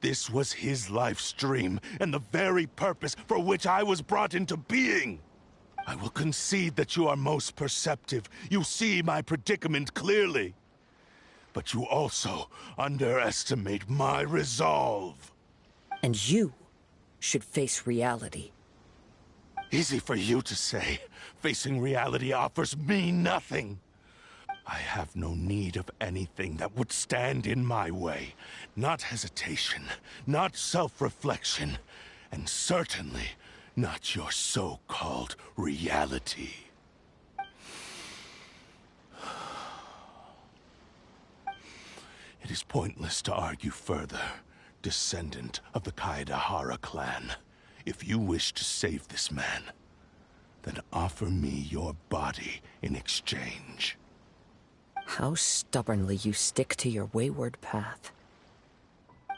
S9: This was his life's dream, and the very purpose for which I was brought into being. I will concede that you are most perceptive. You see my predicament clearly. But you also underestimate my resolve.
S2: And you should face reality.
S9: Easy for you to say. Facing reality offers me nothing. I have no need of anything that would stand in my way. Not hesitation, not self-reflection, and certainly not your so-called reality. It is pointless to argue further, descendant of the Kaedahara clan. If you wish to save this man, then offer me your body in exchange.
S2: How stubbornly you stick to your wayward path.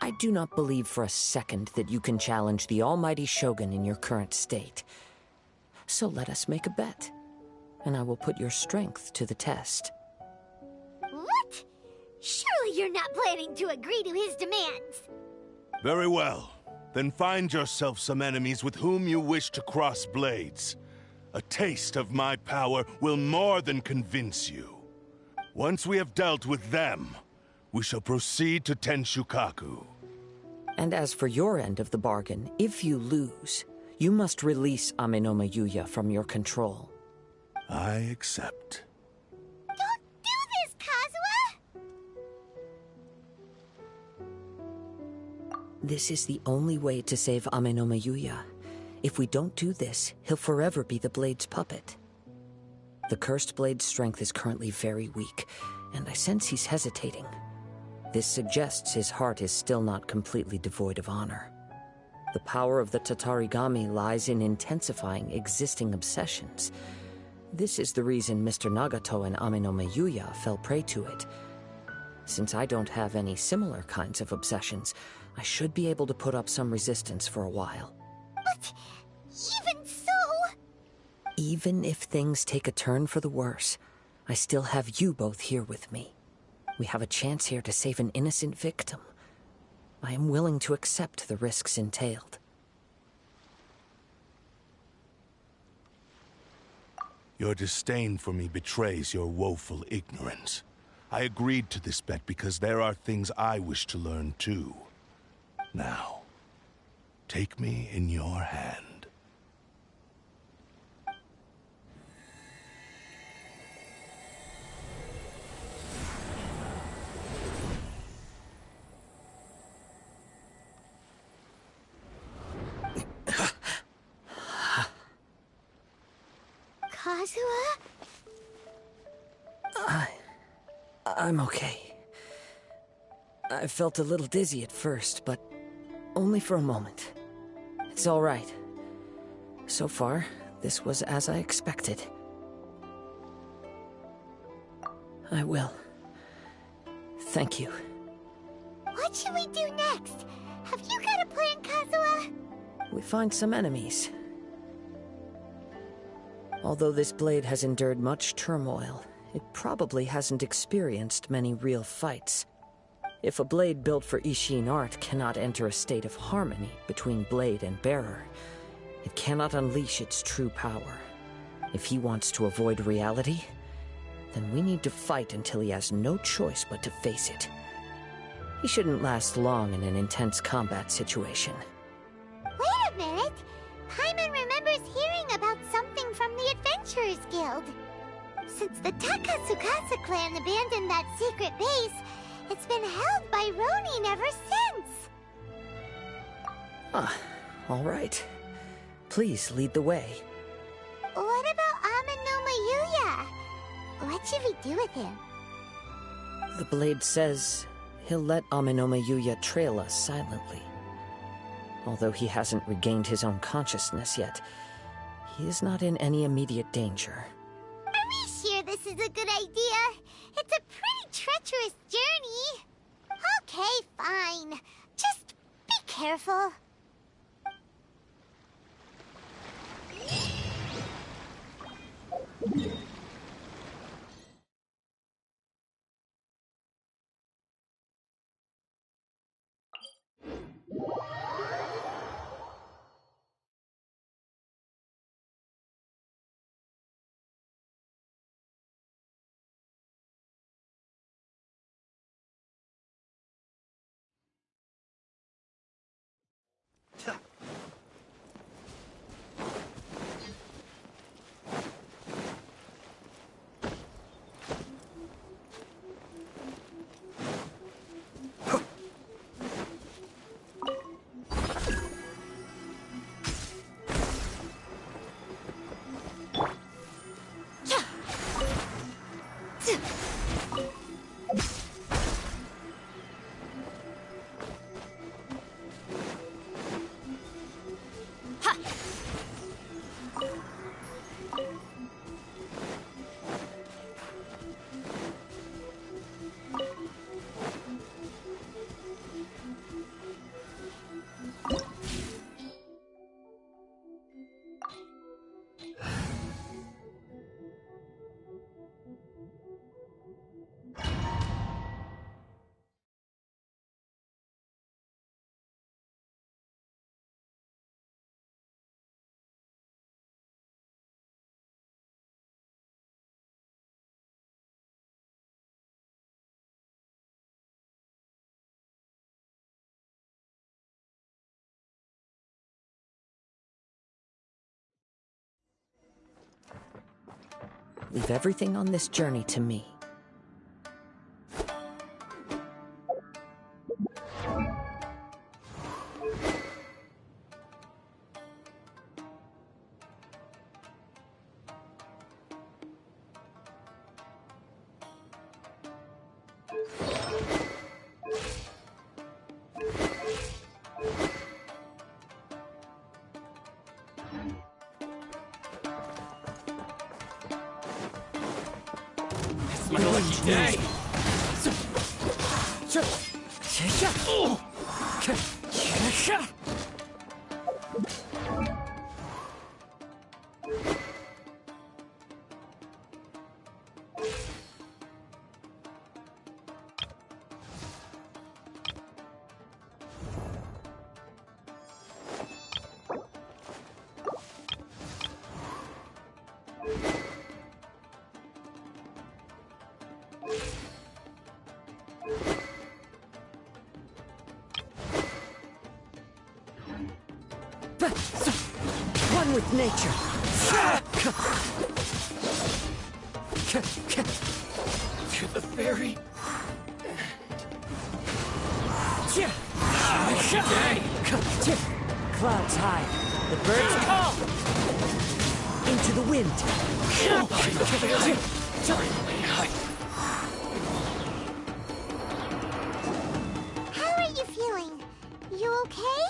S2: I do not believe for a second that you can challenge the almighty Shogun in your current state. So let us make a bet, and I will put your strength to the test.
S3: What? Surely you're not planning to agree to his demands.
S9: Very well. Then find yourself some enemies with whom you wish to cross blades. A taste of my power will more than convince you. Once we have dealt with them, we shall proceed to Tenshukaku.
S2: And as for your end of the bargain, if you lose, you must release Amenoma Yuya from your control.
S9: I accept.
S3: Don't do this, Kazuha!
S2: This is the only way to save Amenoma Yuya. If we don't do this, he'll forever be the Blade's puppet. The Cursed Blade's strength is currently very weak, and I sense he's hesitating. This suggests his heart is still not completely devoid of honor. The power of the Tatarigami lies in intensifying existing obsessions. This is the reason Mr. Nagato and Amenoma Yuya fell prey to it. Since I don't have any similar kinds of obsessions, I should be able to put up some resistance for a while.
S3: But even so...
S2: Even if things take a turn for the worse, I still have you both here with me. We have a chance here to save an innocent victim. I am willing to accept the risks entailed.
S9: Your disdain for me betrays your woeful ignorance. I agreed to this bet because there are things I wish to learn too. Now, take me in your hand.
S3: Kazuha?
S2: I'm okay. I felt a little dizzy at first, but only for a moment. It's all right. So far, this was as I expected. I will. Thank you.
S3: What should we do next? Have you got a plan, Kazuha?
S2: We find some enemies. Although this blade has endured much turmoil, it probably hasn't experienced many real fights. If a blade built for Ishin art cannot enter a state of harmony between blade and bearer, it cannot unleash its true power. If he wants to avoid reality, then we need to fight until he has no choice but to face it. He shouldn't last long in an intense combat situation.
S3: Wait a minute! Paimon remembers hearing about something from the Adventurers Guild. Since the Takasukasa clan abandoned that secret base, it's been held by Ronin ever since.
S2: Ah, all right. Please lead the way.
S3: What about Amano Mayuya? What should we do with him?
S2: The blade says he'll let Amenoma Yuya trail us silently. Although he hasn't regained his own consciousness yet, he is not in any immediate danger.
S3: Are we sure this is a good idea? It's a pretty treacherous journey. Okay, fine. Just be careful.
S2: Leave everything on this journey to me.
S7: My lucky day!
S2: One with nature.
S7: To the ferry.
S2: Clouds high. The birds call. Into the wind.
S3: How are you feeling? You okay?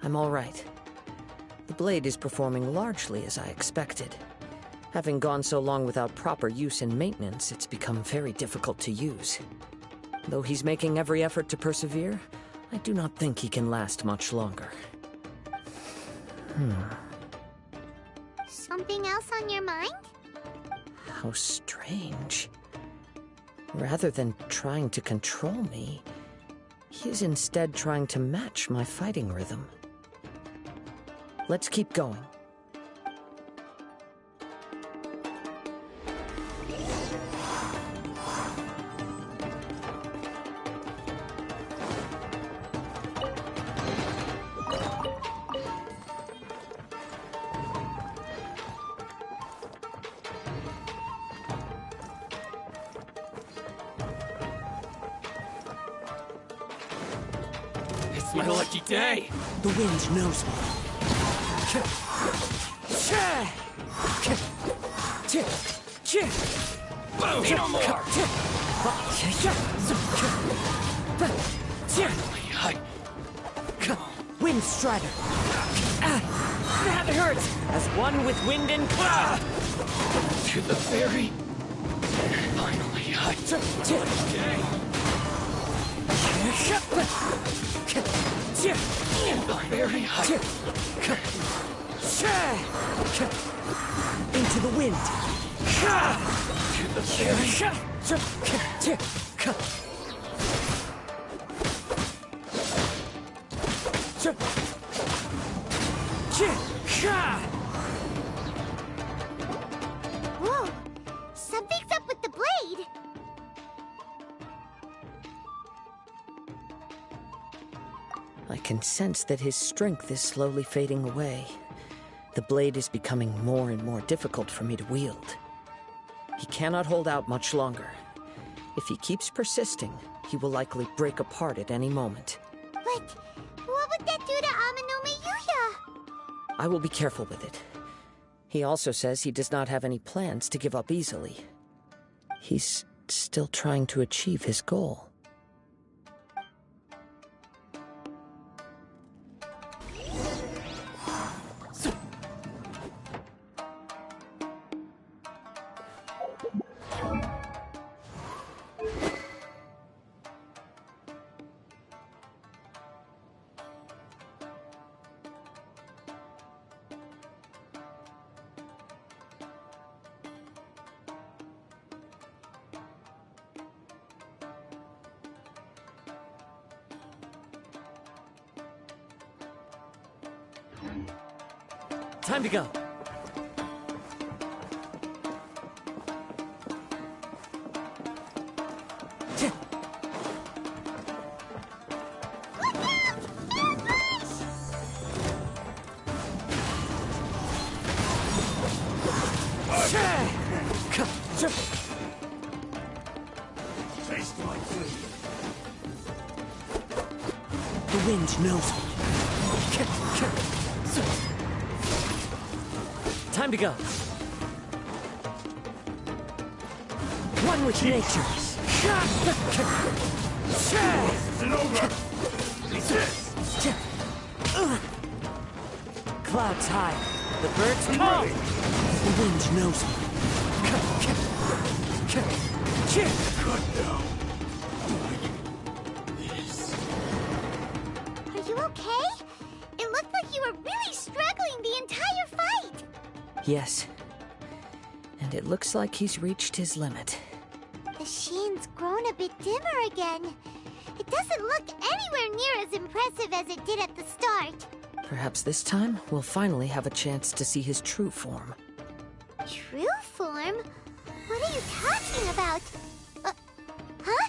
S2: I'm all right. The blade is performing largely as I expected. Having gone so long without proper use and maintenance, it's become very difficult to use. Though he's making every effort to persevere, I do not think he can last much longer.
S3: Something else on your mind?
S2: How strange. Rather than trying to control me, he is instead trying to match my fighting rhythm. Let's keep going.
S7: It's my lucky day.
S2: The wind knows me.
S7: Boom! No more!
S2: Wind Strider. That hurts! As one with wind and cloud.
S7: To the very... Finally,
S2: Into the wind.
S7: to the very...
S3: Whoa! Something's up with the blade!
S2: I can sense that his strength is slowly fading away. The blade is becoming more and more difficult for me to wield. He cannot hold out much longer. If he keeps persisting, he will likely break apart at any moment.
S3: But what would that do to Amano Miyuya?
S2: I will be careful with it. He also says he does not have any plans to give up easily. He's still trying to achieve his goal. Time to go.
S7: Taste my food.
S2: The wind knows me. Time to go. One with nature. Clouds high. The birds call. The wind knows me.
S7: Good now.
S3: Are you okay? It looked like you were really struggling the entire fight!
S2: Yes. And it looks like he's reached his limit.
S3: The sheen's grown a bit dimmer again. It doesn't look anywhere near as impressive as it did at the start.
S2: Perhaps this time, we'll finally have a chance to see his true form.
S3: True form? What are you talking about? Huh?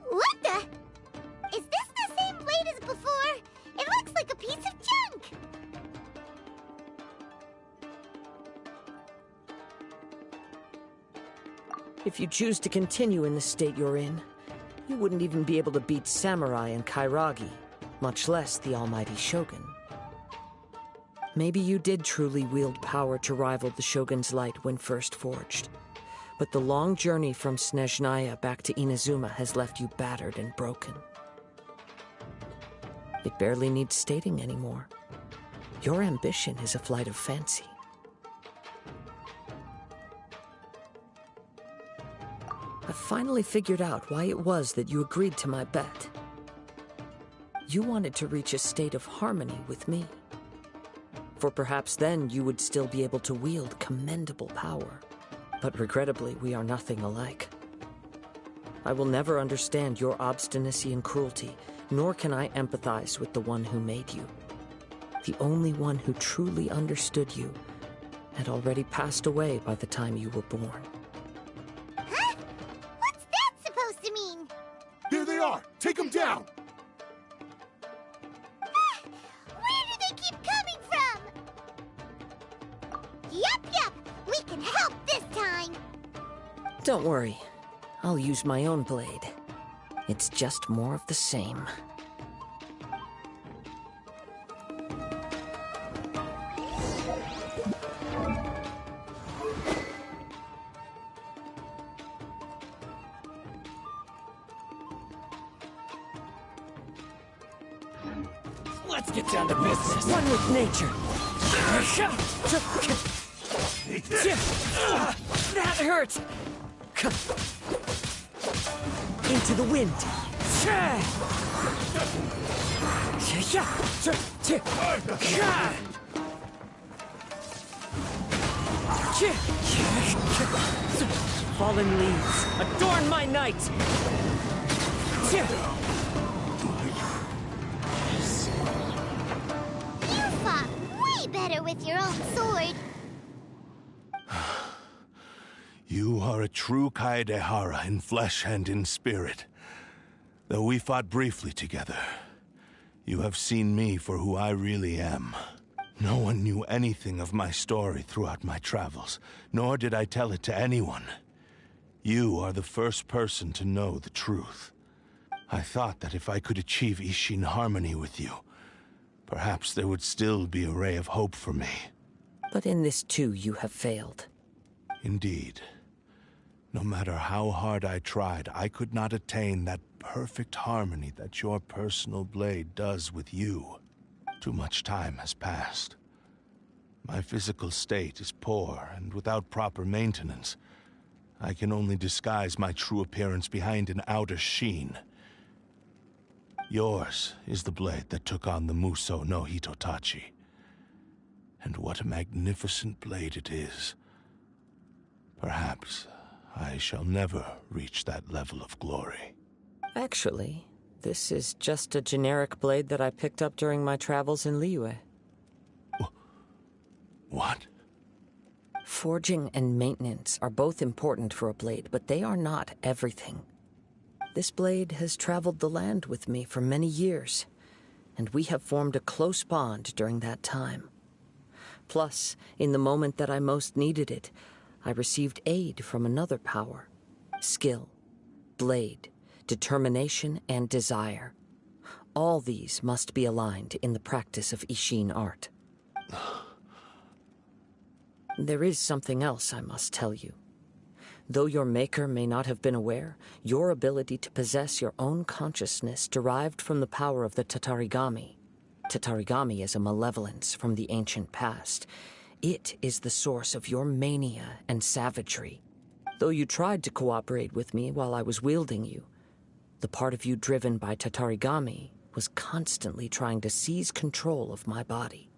S3: What the? Is this the same blade as before? It looks like a piece of junk!
S2: If you choose to continue in the state you're in, you wouldn't even be able to beat Samurai and Kairagi, much less the almighty Shogun. Maybe you did truly wield power to rival the Shogun's light when first forged. But the long journey from Snezhnaya back to Inazuma has left you battered and broken. It barely needs stating anymore. Your ambition is a flight of fancy. I finally figured out why it was that you agreed to my bet. You wanted to reach a state of harmony with me. For perhaps then you would still be able to wield commendable power. But regrettably, we are nothing alike. I will never understand your obstinacy and cruelty, nor can I empathize with the one who made you. The only one who truly understood you had already passed away by the time you were born.
S3: Huh? What's that supposed to mean?
S9: There they are! Take them down!
S3: Where do they keep coming from? Yup! We can help this time!
S2: Don't worry. I'll use my own blade. It's just more of the same.
S7: Let's get down to business.
S2: One with nature. That hurt! Into the wind. Fallen leaves, adorn my night!
S3: You fought way better with your own sword.
S9: You are a true Kaedehara in flesh and in spirit. Though we fought briefly together, you have seen me for who I really am. No one knew anything of my story throughout my travels, nor did I tell it to anyone. You are the first person to know the truth. I thought that if I could achieve Ishin harmony with you, perhaps there would still be a ray of hope for me.
S2: But in this too, you have failed.
S9: Indeed. No matter how hard I tried, I could not attain that perfect harmony that your personal blade does with you. Too much time has passed. My physical state is poor, and without proper maintenance, I can only disguise my true appearance behind an outer sheen. Yours is the blade that took on the Muso no Hitotachi. And what a magnificent blade it is. Perhaps I shall never reach that level of glory.
S2: Actually, this is just a generic blade that I picked up during my travels in Liyue.
S9: What?
S2: Forging and maintenance are both important for a blade, but they are not everything. This blade has traveled the land with me for many years, and we have formed a close bond during that time. Plus, in the moment that I most needed it, I received aid from another power. Skill, blade, determination, and desire. All these must be aligned in the practice of Ishin art. There is something else I must tell you. Though your maker may not have been aware, your ability to possess your own consciousness derived from the power of the Tatarigami. Tatarigami is a malevolence from the ancient past. It is the source of your mania and savagery. Though you tried to cooperate with me while I was wielding you, the part of you driven by Tatarigami was constantly trying to seize control of my body.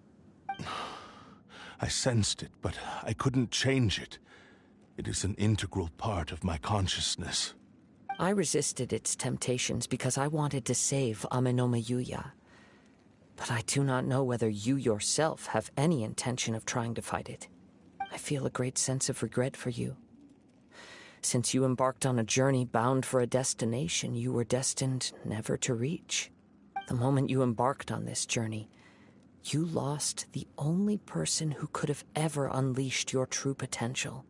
S9: I sensed it, but I couldn't change it. It is an integral part of my consciousness.
S2: I resisted its temptations because I wanted to save Amenoma Yuya. But I do not know whether you yourself have any intention of trying to fight it. I feel a great sense of regret for you. Since you embarked on a journey bound for a destination you were destined never to reach. The moment you embarked on this journey, you lost the only person who could have ever unleashed your true potential.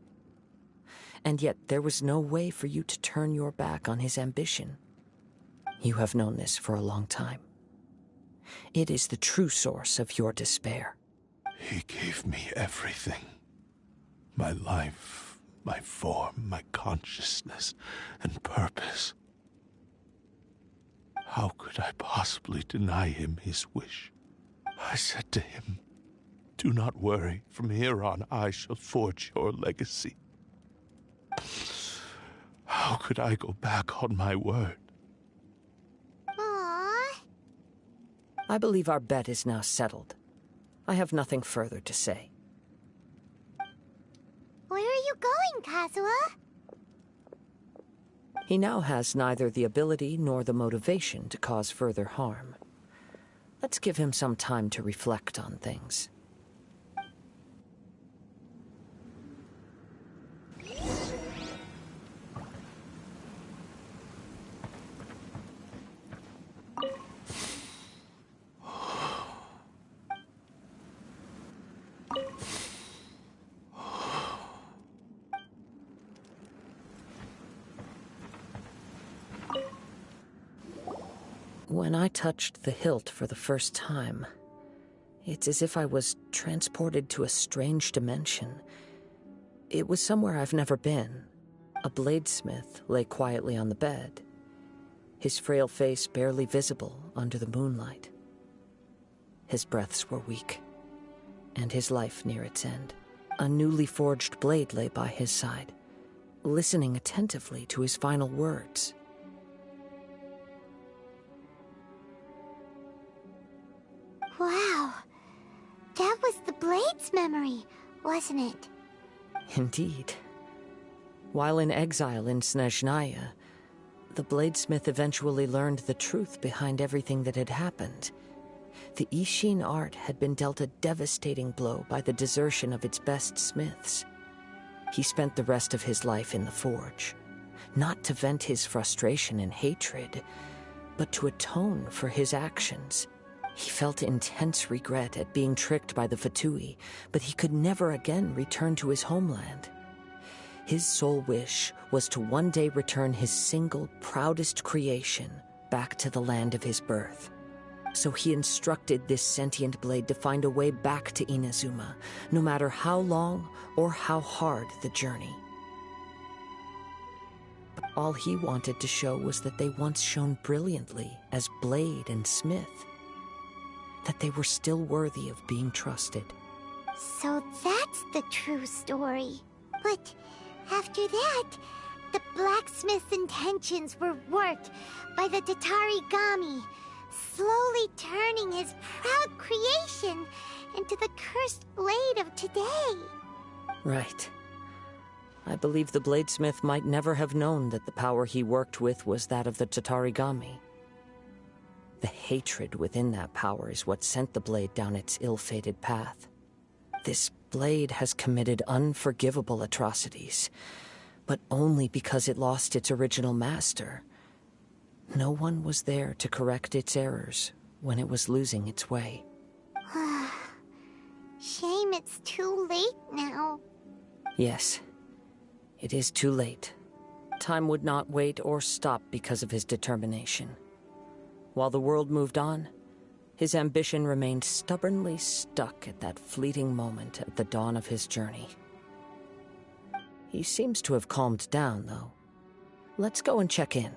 S2: And yet there was no way for you to turn your back on his ambition. You have known this for a long time. It is the true source of your despair.
S9: He gave me everything. My life, my form, my consciousness, and purpose. How could I possibly deny him his wish? I said to him, "Do not worry, from here on I shall forge your legacy." How could I go back on my word?
S3: Aww.
S2: I believe our bet is now settled. I have nothing further to say.
S3: Where are you going, Kazuha?
S2: He now has neither the ability nor the motivation to cause further harm. Let's give him some time to reflect on things. When I touched the hilt for the first time, it's as if I was transported to a strange dimension. It was somewhere I've never been. A bladesmith lay quietly on the bed, his frail face barely visible under the moonlight. his breaths were weak, and his life near its end. A newly forged blade lay by his side, listening attentively to his final words.
S3: Wow, that was the blade's memory, wasn't it?
S2: Indeed. While in exile in Snezhnaya, the bladesmith eventually learned the truth behind everything that had happened. The Ishin art had been dealt a devastating blow by the desertion of its best smiths. He spent the rest of his life in the forge, not to vent his frustration and hatred, but to atone for his actions. He felt intense regret at being tricked by the Fatui, but he could never again return to his homeland. His sole wish was to one day return his single, proudest creation back to the land of his birth. So he instructed this sentient blade to find a way back to Inazuma, no matter how long or how hard the journey. But all he wanted to show was that they once shone brilliantly as blade and smith, that they were still worthy of being trusted.
S3: So that's the true story. But after that, the blacksmith's intentions were worked by the Tatarigami, slowly turning his proud creation into the cursed blade of today.
S2: Right. I believe the bladesmith might never have known that the power he worked with was that of the Tatarigami. The hatred within that power is what sent the blade down its ill-fated path. This blade has committed unforgivable atrocities, but only because it lost its original master. No one was there to correct its errors when it was losing its way.
S3: Shame it's too late now.
S2: Yes, it is too late. Time would not wait or stop because of his determination. While the world moved on, his ambition remained stubbornly stuck at that fleeting moment at the dawn of his journey. He seems to have calmed down, though. Let's go and check in.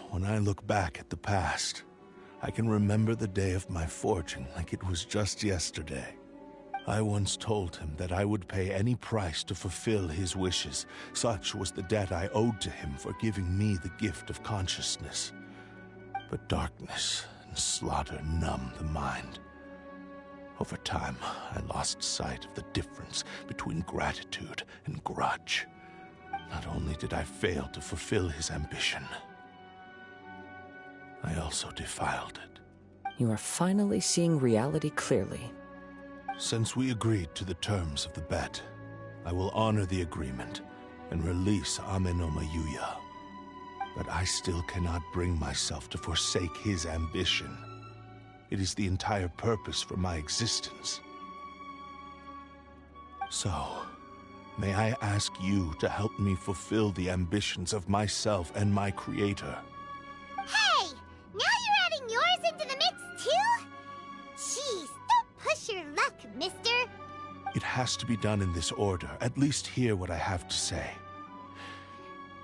S9: When I look back at the past, I can remember the day of my forging like it was just yesterday. I once told him that I would pay any price to fulfill his wishes. Such was the debt I owed to him for giving me the gift of consciousness. But darkness and slaughter numbed the mind. Over time, I lost sight of the difference between gratitude and grudge. Not only did I fail to fulfill his ambition, I also defiled it.
S2: You are finally seeing reality clearly.
S9: Since we agreed to the terms of the bet, I will honor the agreement and release Ame no Mayuya. But I still cannot bring myself to forsake his ambition. It is the entire purpose for my existence. So, may I ask you to help me fulfill the ambitions of myself and my creator?
S3: Hey! Now you're adding yours into the mix, too? Jeez, don't push your luck, mister.
S9: It has to be done in this order. At least hear what I have to say.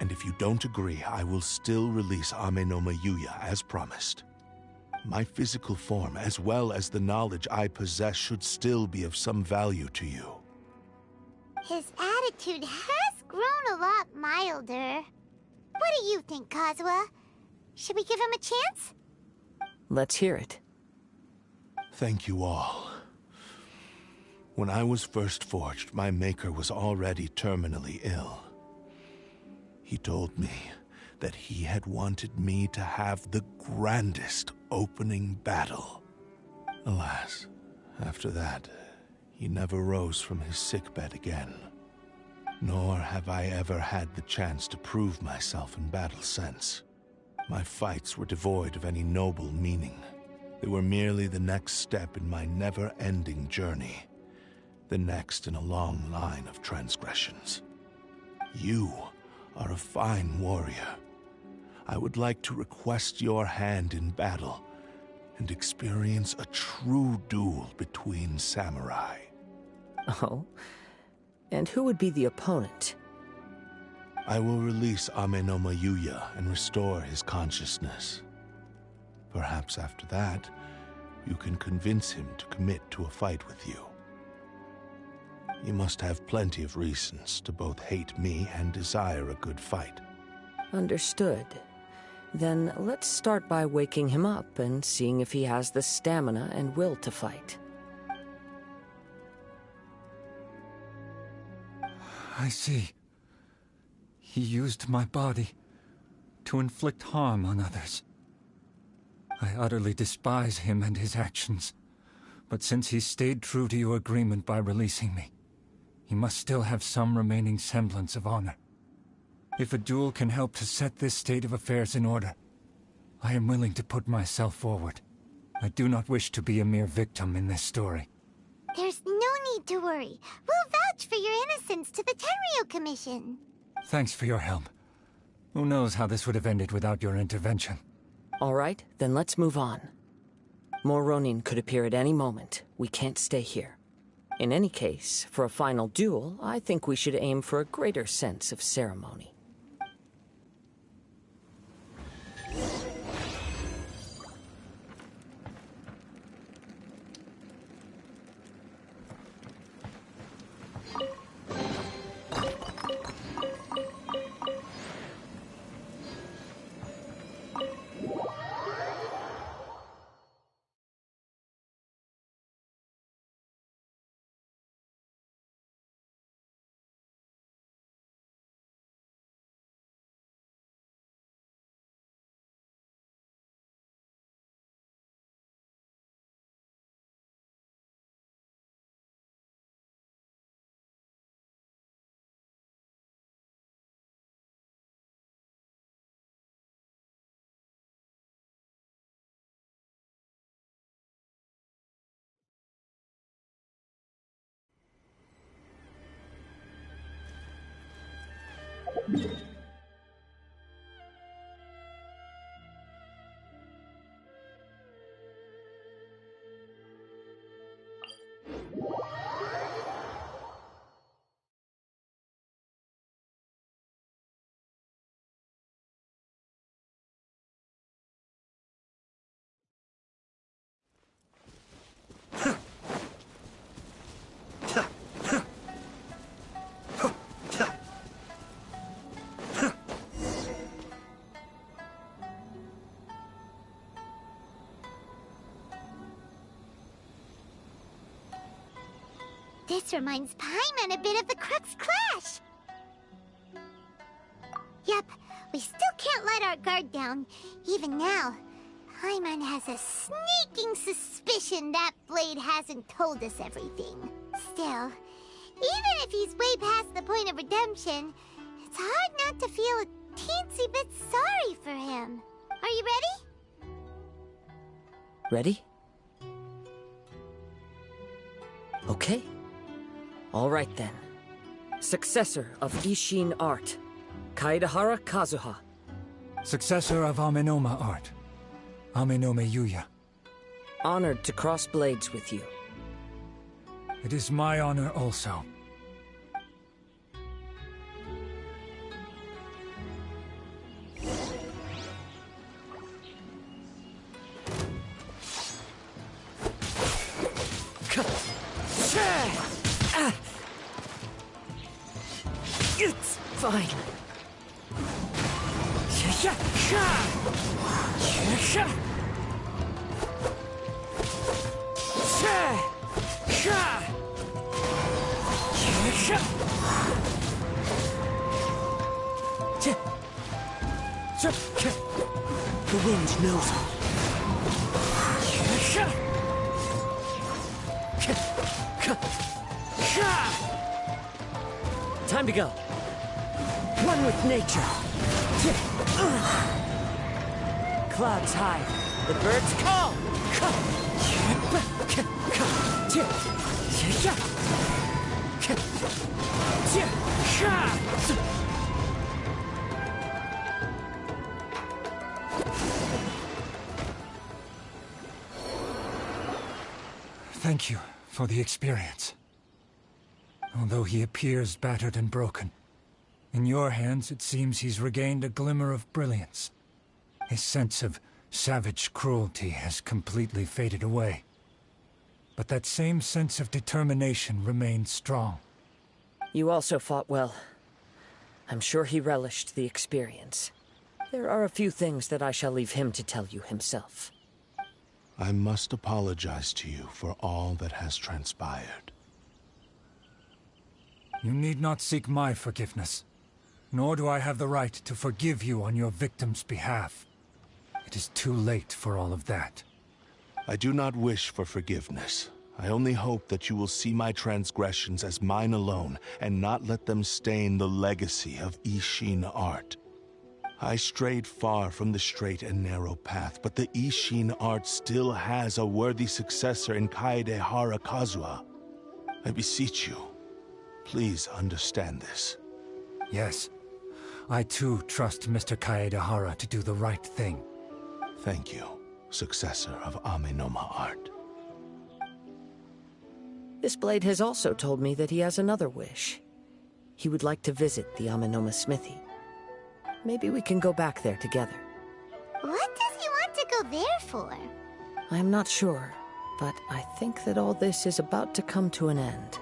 S9: And if you don't agree, I will still release Ame no Mayuya as promised. My physical form, as well as the knowledge I possess, should still be of some value to you.
S3: His attitude has grown a lot milder. What do you think, Kazuha? Should we give him a chance?
S2: Let's hear it.
S9: Thank you all. When I was first forged, my maker was already terminally ill. He told me that he had wanted me to have the grandest opening battle. Alas, after that, he never rose from his sickbed again. Nor have I ever had the chance to prove myself in battle since. My fights were devoid of any noble meaning. They were merely the next step in my never-ending journey. The next in a long line of transgressions. You are a fine warrior. I would like to request your hand in battle and experience a true duel between samurai.
S2: Oh? And who would be the opponent?
S9: I will release Amenoma Yuya and restore his consciousness. Perhaps after that, you can convince him to commit to a fight with you. You must have plenty of reasons to both hate me and desire a good fight.
S2: Understood. Then let's start by waking him up and seeing if he has the stamina and will to fight.
S4: I see. He used my body to inflict harm on others. I utterly despise him and his actions. But since he stayed true to your agreement by releasing me, he must still have some remaining semblance of honor. If a duel can help to set this state of affairs in order, I am willing to put myself forward. I do not wish to be a mere victim in this story.
S3: There's no need to worry. We'll vouch for your innocence to the Tenryo Commission.
S4: Thanks for your help. Who knows how this would have ended without your intervention.
S2: All right, then let's move on. More Ronin could appear at any moment. We can't stay here. In any case, for a final duel, I think we should aim for a greater sense of ceremony.
S3: This reminds Paimon a bit of the Crux Clash! Yep, we still can't let our guard down. Even now, Paimon has a sneaking suspicion that Blade hasn't told us everything. Still, even if he's way past the point of redemption, it's hard not to feel a teensy bit sorry for him. Are you ready?
S2: Ready? Okay. All right then. Successor of Ishin Art, Kaedahara Kazuha.
S4: Successor of Amenoma Art, Amenome Yuya.
S2: Honored to cross blades with you.
S4: It is my honor also.
S2: It's fine. The wind knows me. Time to go. One with nature. Clouds high. The birds call.
S4: Thank you for the experience.
S11: although he appears battered and broken. In your hands, it seems he's regained a glimmer of brilliance. His sense of savage cruelty has completely faded away. But that same sense of determination remains strong.
S2: You also fought well. I'm sure he relished the experience. There are a few things that I shall leave him to tell you himself.
S9: I must apologize to you for all that has transpired.
S11: You need not seek my forgiveness, nor do I have the right to forgive you on your victim's behalf. It is too late for all of that.
S9: I do not wish for forgiveness. I only hope that you will see my transgressions as mine alone, and not let them stain the legacy of Ishin art. I strayed far from the straight and narrow path, but the Ishin art still has a worthy successor in Kaedehara Kazuha. I beseech you, please understand this.
S11: Yes, I too trust Mr. Kaedehara to do the right thing.
S9: Thank you, successor of Amenoma art.
S2: This blade has also told me that he has another wish. He would like to visit the Amenoma smithy. Maybe we can go back there together.
S3: What does he want to go there for?
S2: I'm not sure, but I think that all this is about to come to an end.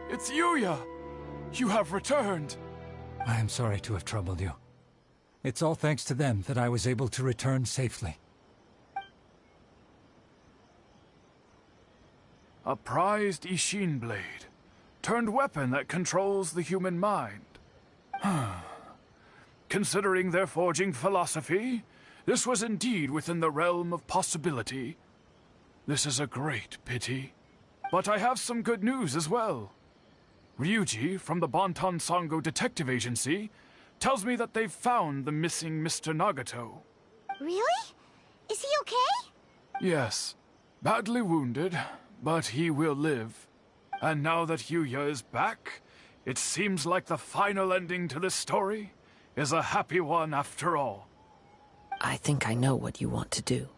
S5: It's Yuya! You have returned!
S11: I am sorry to have troubled you. It's all thanks to them that I was able to return safely.
S5: A prized Ishin blade. Turned weapon that controls the human mind. Considering their forging philosophy, this was indeed within the realm of possibility. This is a great pity. But I have some good news as well. Ryuji, from the Bonton Sango Detective Agency, tells me that they've found the missing Mr. Nagato.
S3: Really? Is he okay?
S5: Yes. Badly wounded, but he will live. And now that Yuya is back, it seems like the final ending to this story is a happy one after all.
S2: I think I know what you want to do.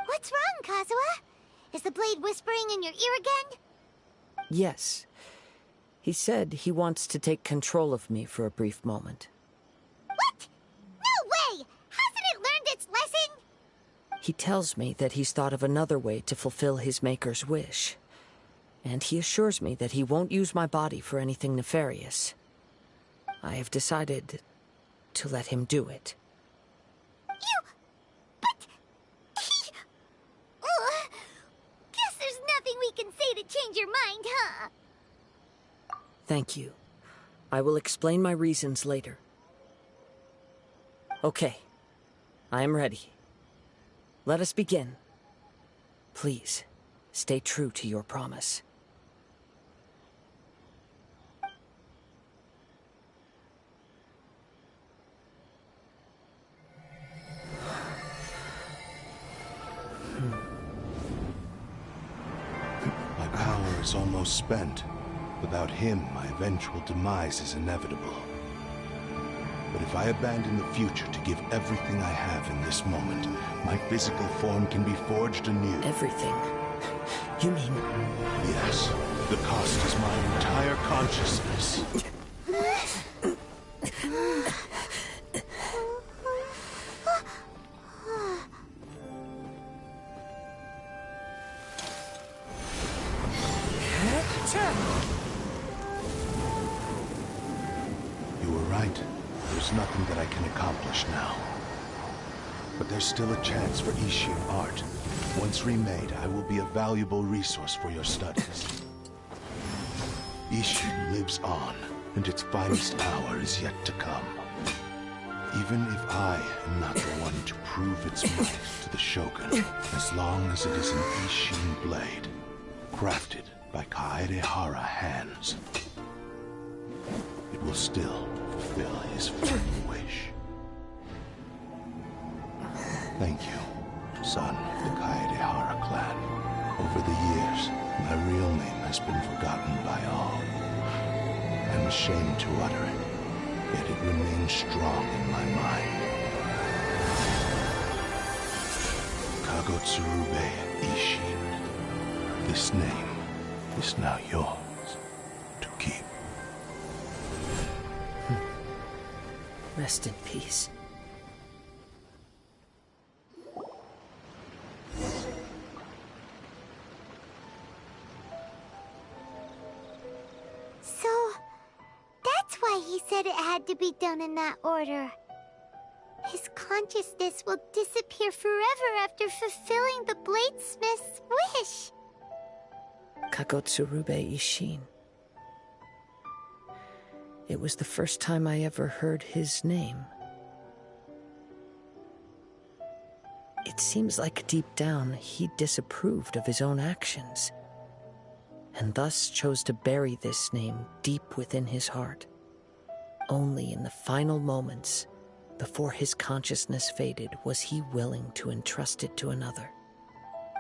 S3: What's wrong, Kazuha? Is the blade whispering in your ear again?
S2: Yes. He said he wants to take control of me for a brief moment.
S3: What? No way! Hasn't it learned its lesson?
S2: He tells me that he's thought of another way to fulfill his maker's wish. And he assures me that he won't use my body for anything nefarious. I have decided to let him do it.
S3: But... Guess there's nothing we can say to change your mind, huh?
S2: Thank you. I will explain my reasons later. Okay. I am ready. Let us begin. Please, stay true to your promise.
S9: My power is almost spent. Without him, my eventual demise is inevitable. But if I abandon the future to give everything I have in this moment, my physical form can be forged anew.
S2: Everything? You mean...
S9: Yes. The cost is my entire consciousness. You were right. There's nothing that I can accomplish now. But there's still a chance for Ishin art. Once remade, I will be a valuable resource for your studies. Ishin lives on, and its finest hour is yet to come. Even if I am not the one to prove its might to the Shogun, as long as it is an Ishin blade, crafted by Kaedehara hands, it will still fulfill his final wish. Thank you, son of the Kaedehara clan. Over the years, my real name has been forgotten by all. I'm ashamed to utter it, yet it remains strong in my mind. Kagotsurube Ishin. This name is now yours to keep.
S2: Rest in peace.
S3: So, that's why he said it had to be done in that order. His consciousness will disappear forever after fulfilling the bladesmith's wish.
S2: Kagotsurube Ishin. It was the first time I ever heard his name. It seems like deep down he disapproved of his own actions, and thus chose to bury this name deep within his heart. Only in the final moments, before his consciousness faded, was he willing to entrust it to another.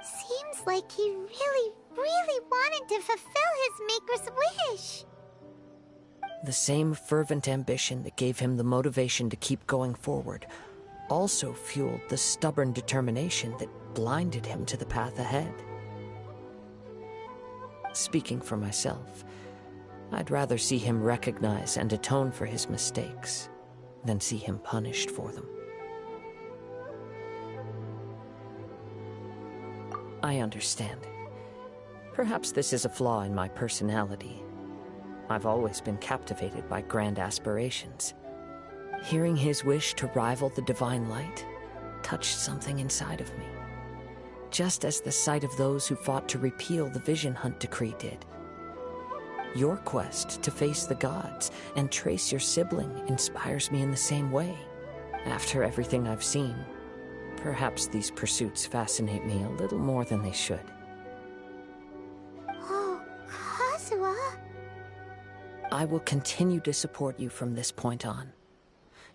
S3: Seems like he really, really wanted to fulfill his maker's wish.
S2: The same fervent ambition that gave him the motivation to keep going forward also fueled the stubborn determination that blinded him to the path ahead. Speaking for myself, I'd rather see him recognize and atone for his mistakes than see him punished for them. I understand. Perhaps this is a flaw in my personality. I've always been captivated by grand aspirations. Hearing his wish to rival the divine light touched something inside of me, just as the sight of those who fought to repeal the Vision Hunt decree did. Your quest to face the gods and trace your sibling inspires me in the same way. After everything I've seen, perhaps these pursuits fascinate me a little more than they should.
S3: Oh, Kazuha.
S2: I will continue to support you from this point on.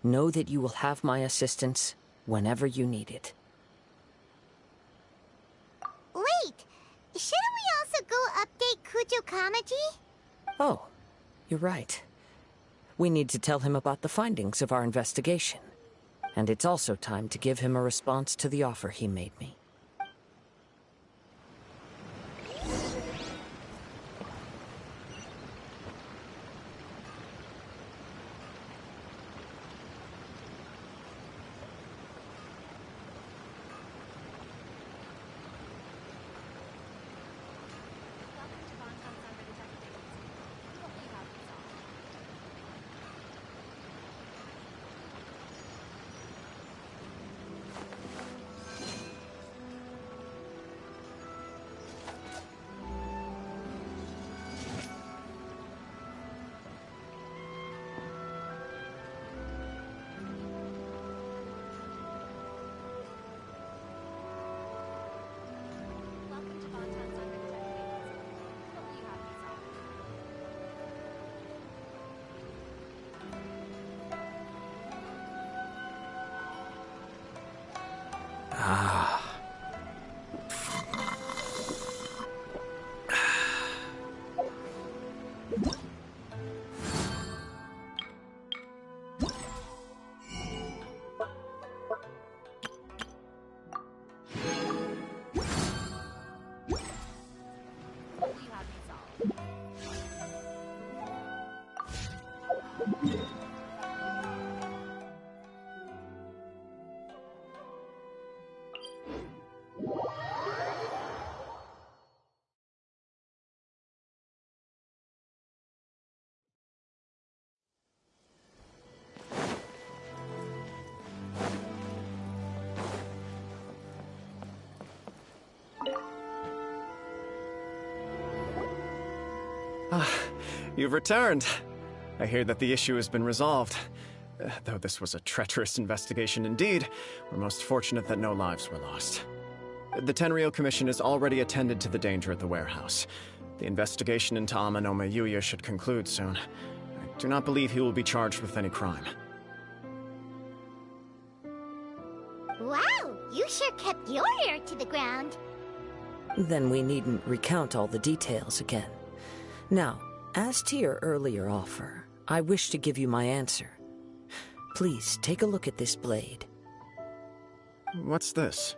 S2: Know that you will have my assistance whenever you need it.
S3: Wait! Shouldn't we also go update Kujo Kamaji?
S2: Oh, you're right. We need to tell him about the findings of our investigation. And it's also time to give him a response to the offer he made me.
S1: You've returned. I hear that the issue has been resolved. Though this was a treacherous investigation indeed, we're most fortunate that no lives were lost. The Tenryou Commission has already attended to the danger at the warehouse. The investigation into Amanome Yuya should conclude soon. I do not believe he will be charged with any crime.
S3: Wow, you sure kept your ear to the ground.
S2: Then we needn't recount all the details again. Now, as to your earlier offer, I wish to give you my answer. Please, take a look at this blade.
S1: What's this?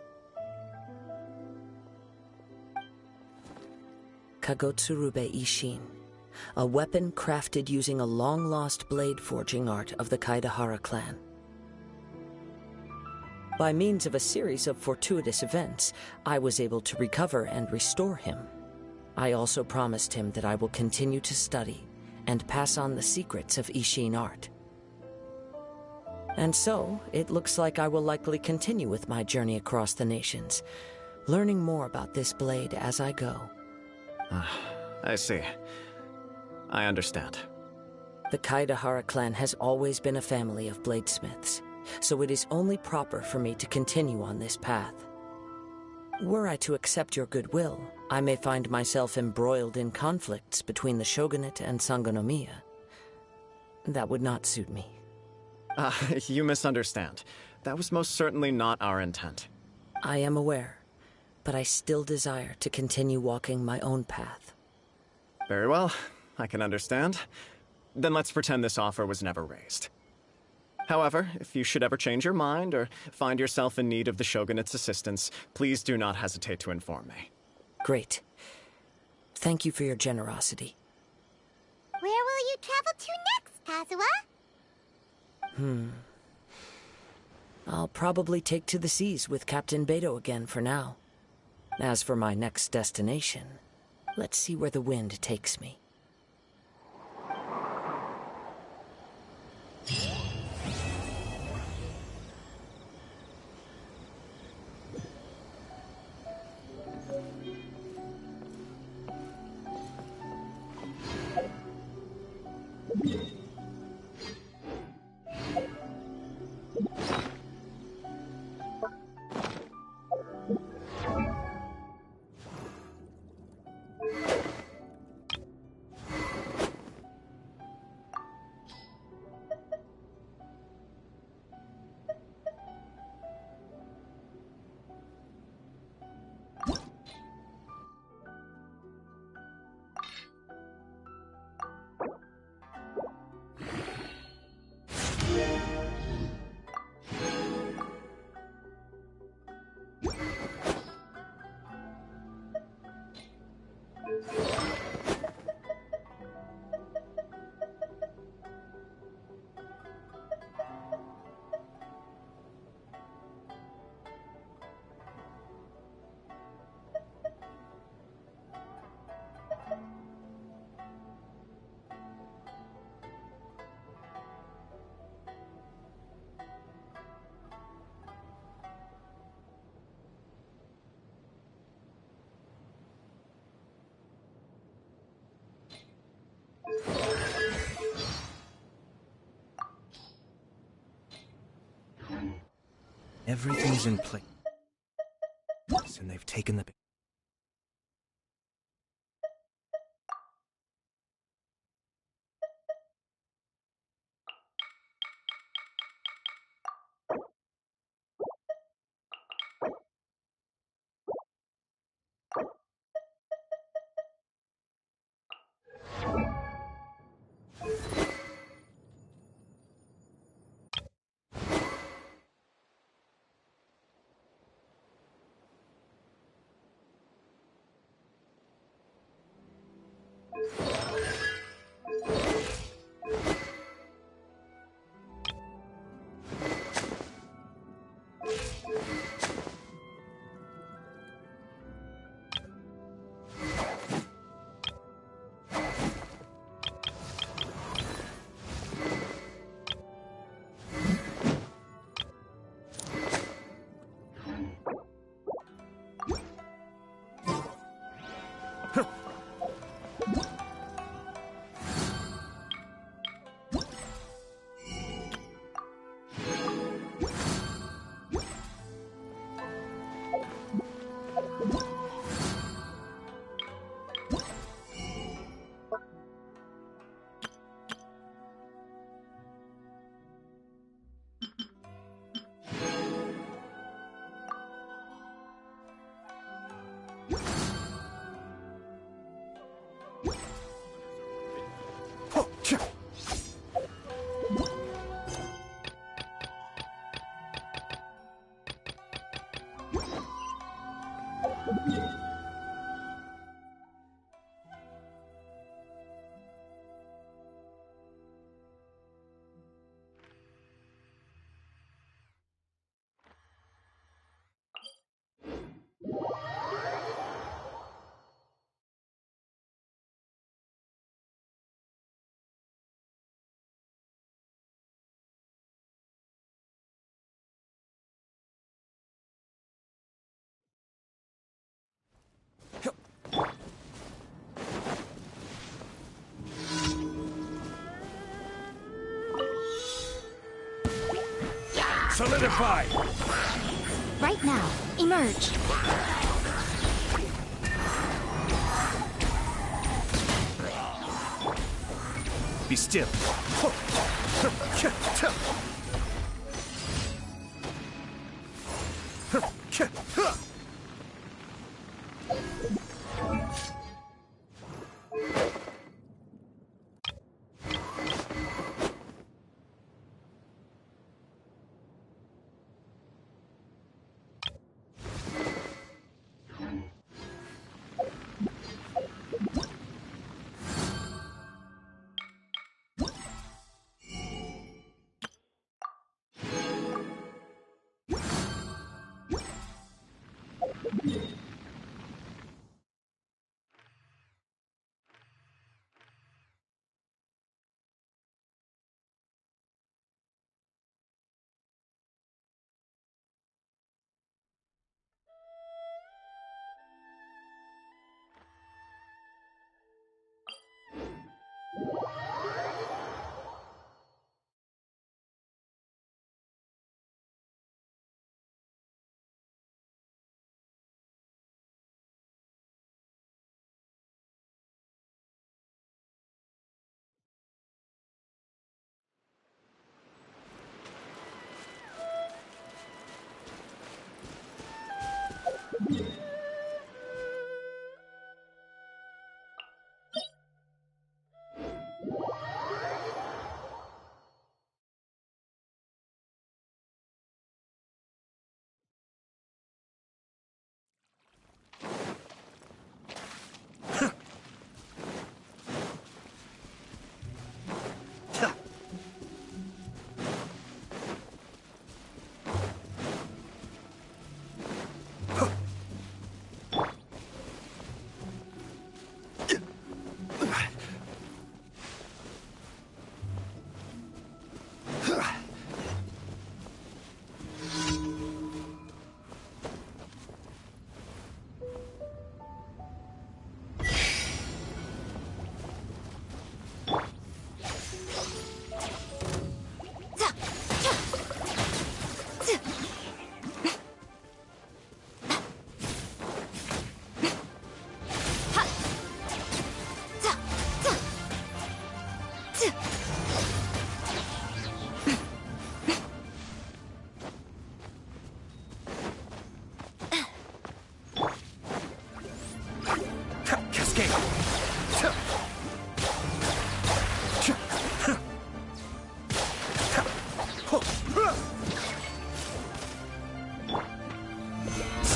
S2: Kagotsurube Ishin, a weapon crafted using a long-lost blade forging art of the Kaidahara clan. By means of a series of fortuitous events, I was able to recover and restore him. I also promised him that I will continue to study and pass on the secrets of Ishin art. And so, it looks like I will likely continue with my journey across the nations, learning more about this blade as I go.
S1: I see. I understand.
S2: The Kaidahara clan has always been a family of bladesmiths, so it is only proper for me to continue on this path. Were I to accept your goodwill, I may find myself embroiled in conflicts between the shogunate and Sangonomiya. That would not suit me.
S1: You misunderstand. That was most certainly not our intent.
S2: I am aware, but I still desire to continue walking my own path.
S1: Very well, I can understand. Then let's pretend this offer was never raised. However, if you should ever change your mind or find yourself in need of the Shogunate's assistance, please do not hesitate to inform me.
S2: Great. Thank you for your generosity.
S3: Where will you travel to next, Kazuha?
S2: I'll probably take to the seas with Captain Beto again for now. As for my next destination, let's see where the wind takes me.
S12: Everything's in place, and they've taken the...
S7: Solidify!
S10: Right now, emerge.
S12: Be still.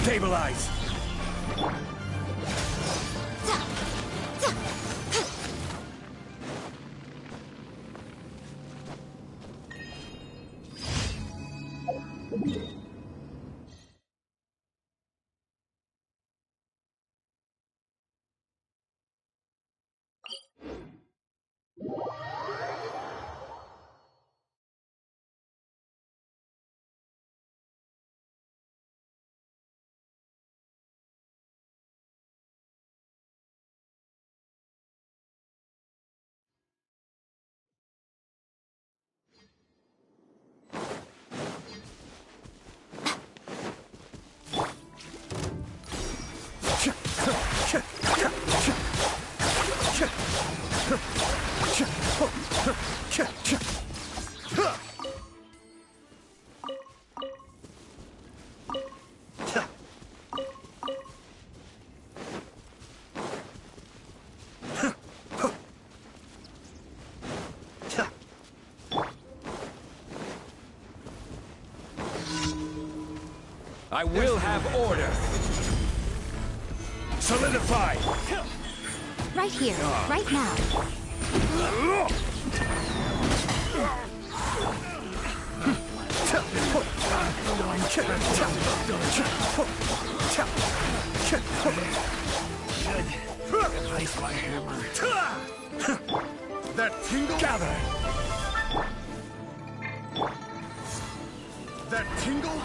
S7: Stabilize! I will have order. Solidify!
S10: Right here, right now.
S7: Place my hammer. That tingle? Gather! That tingle?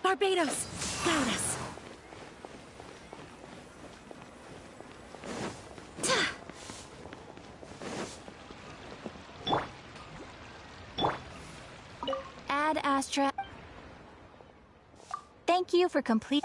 S10: Barbados, guide us. Ad Astra. Thank you for complete.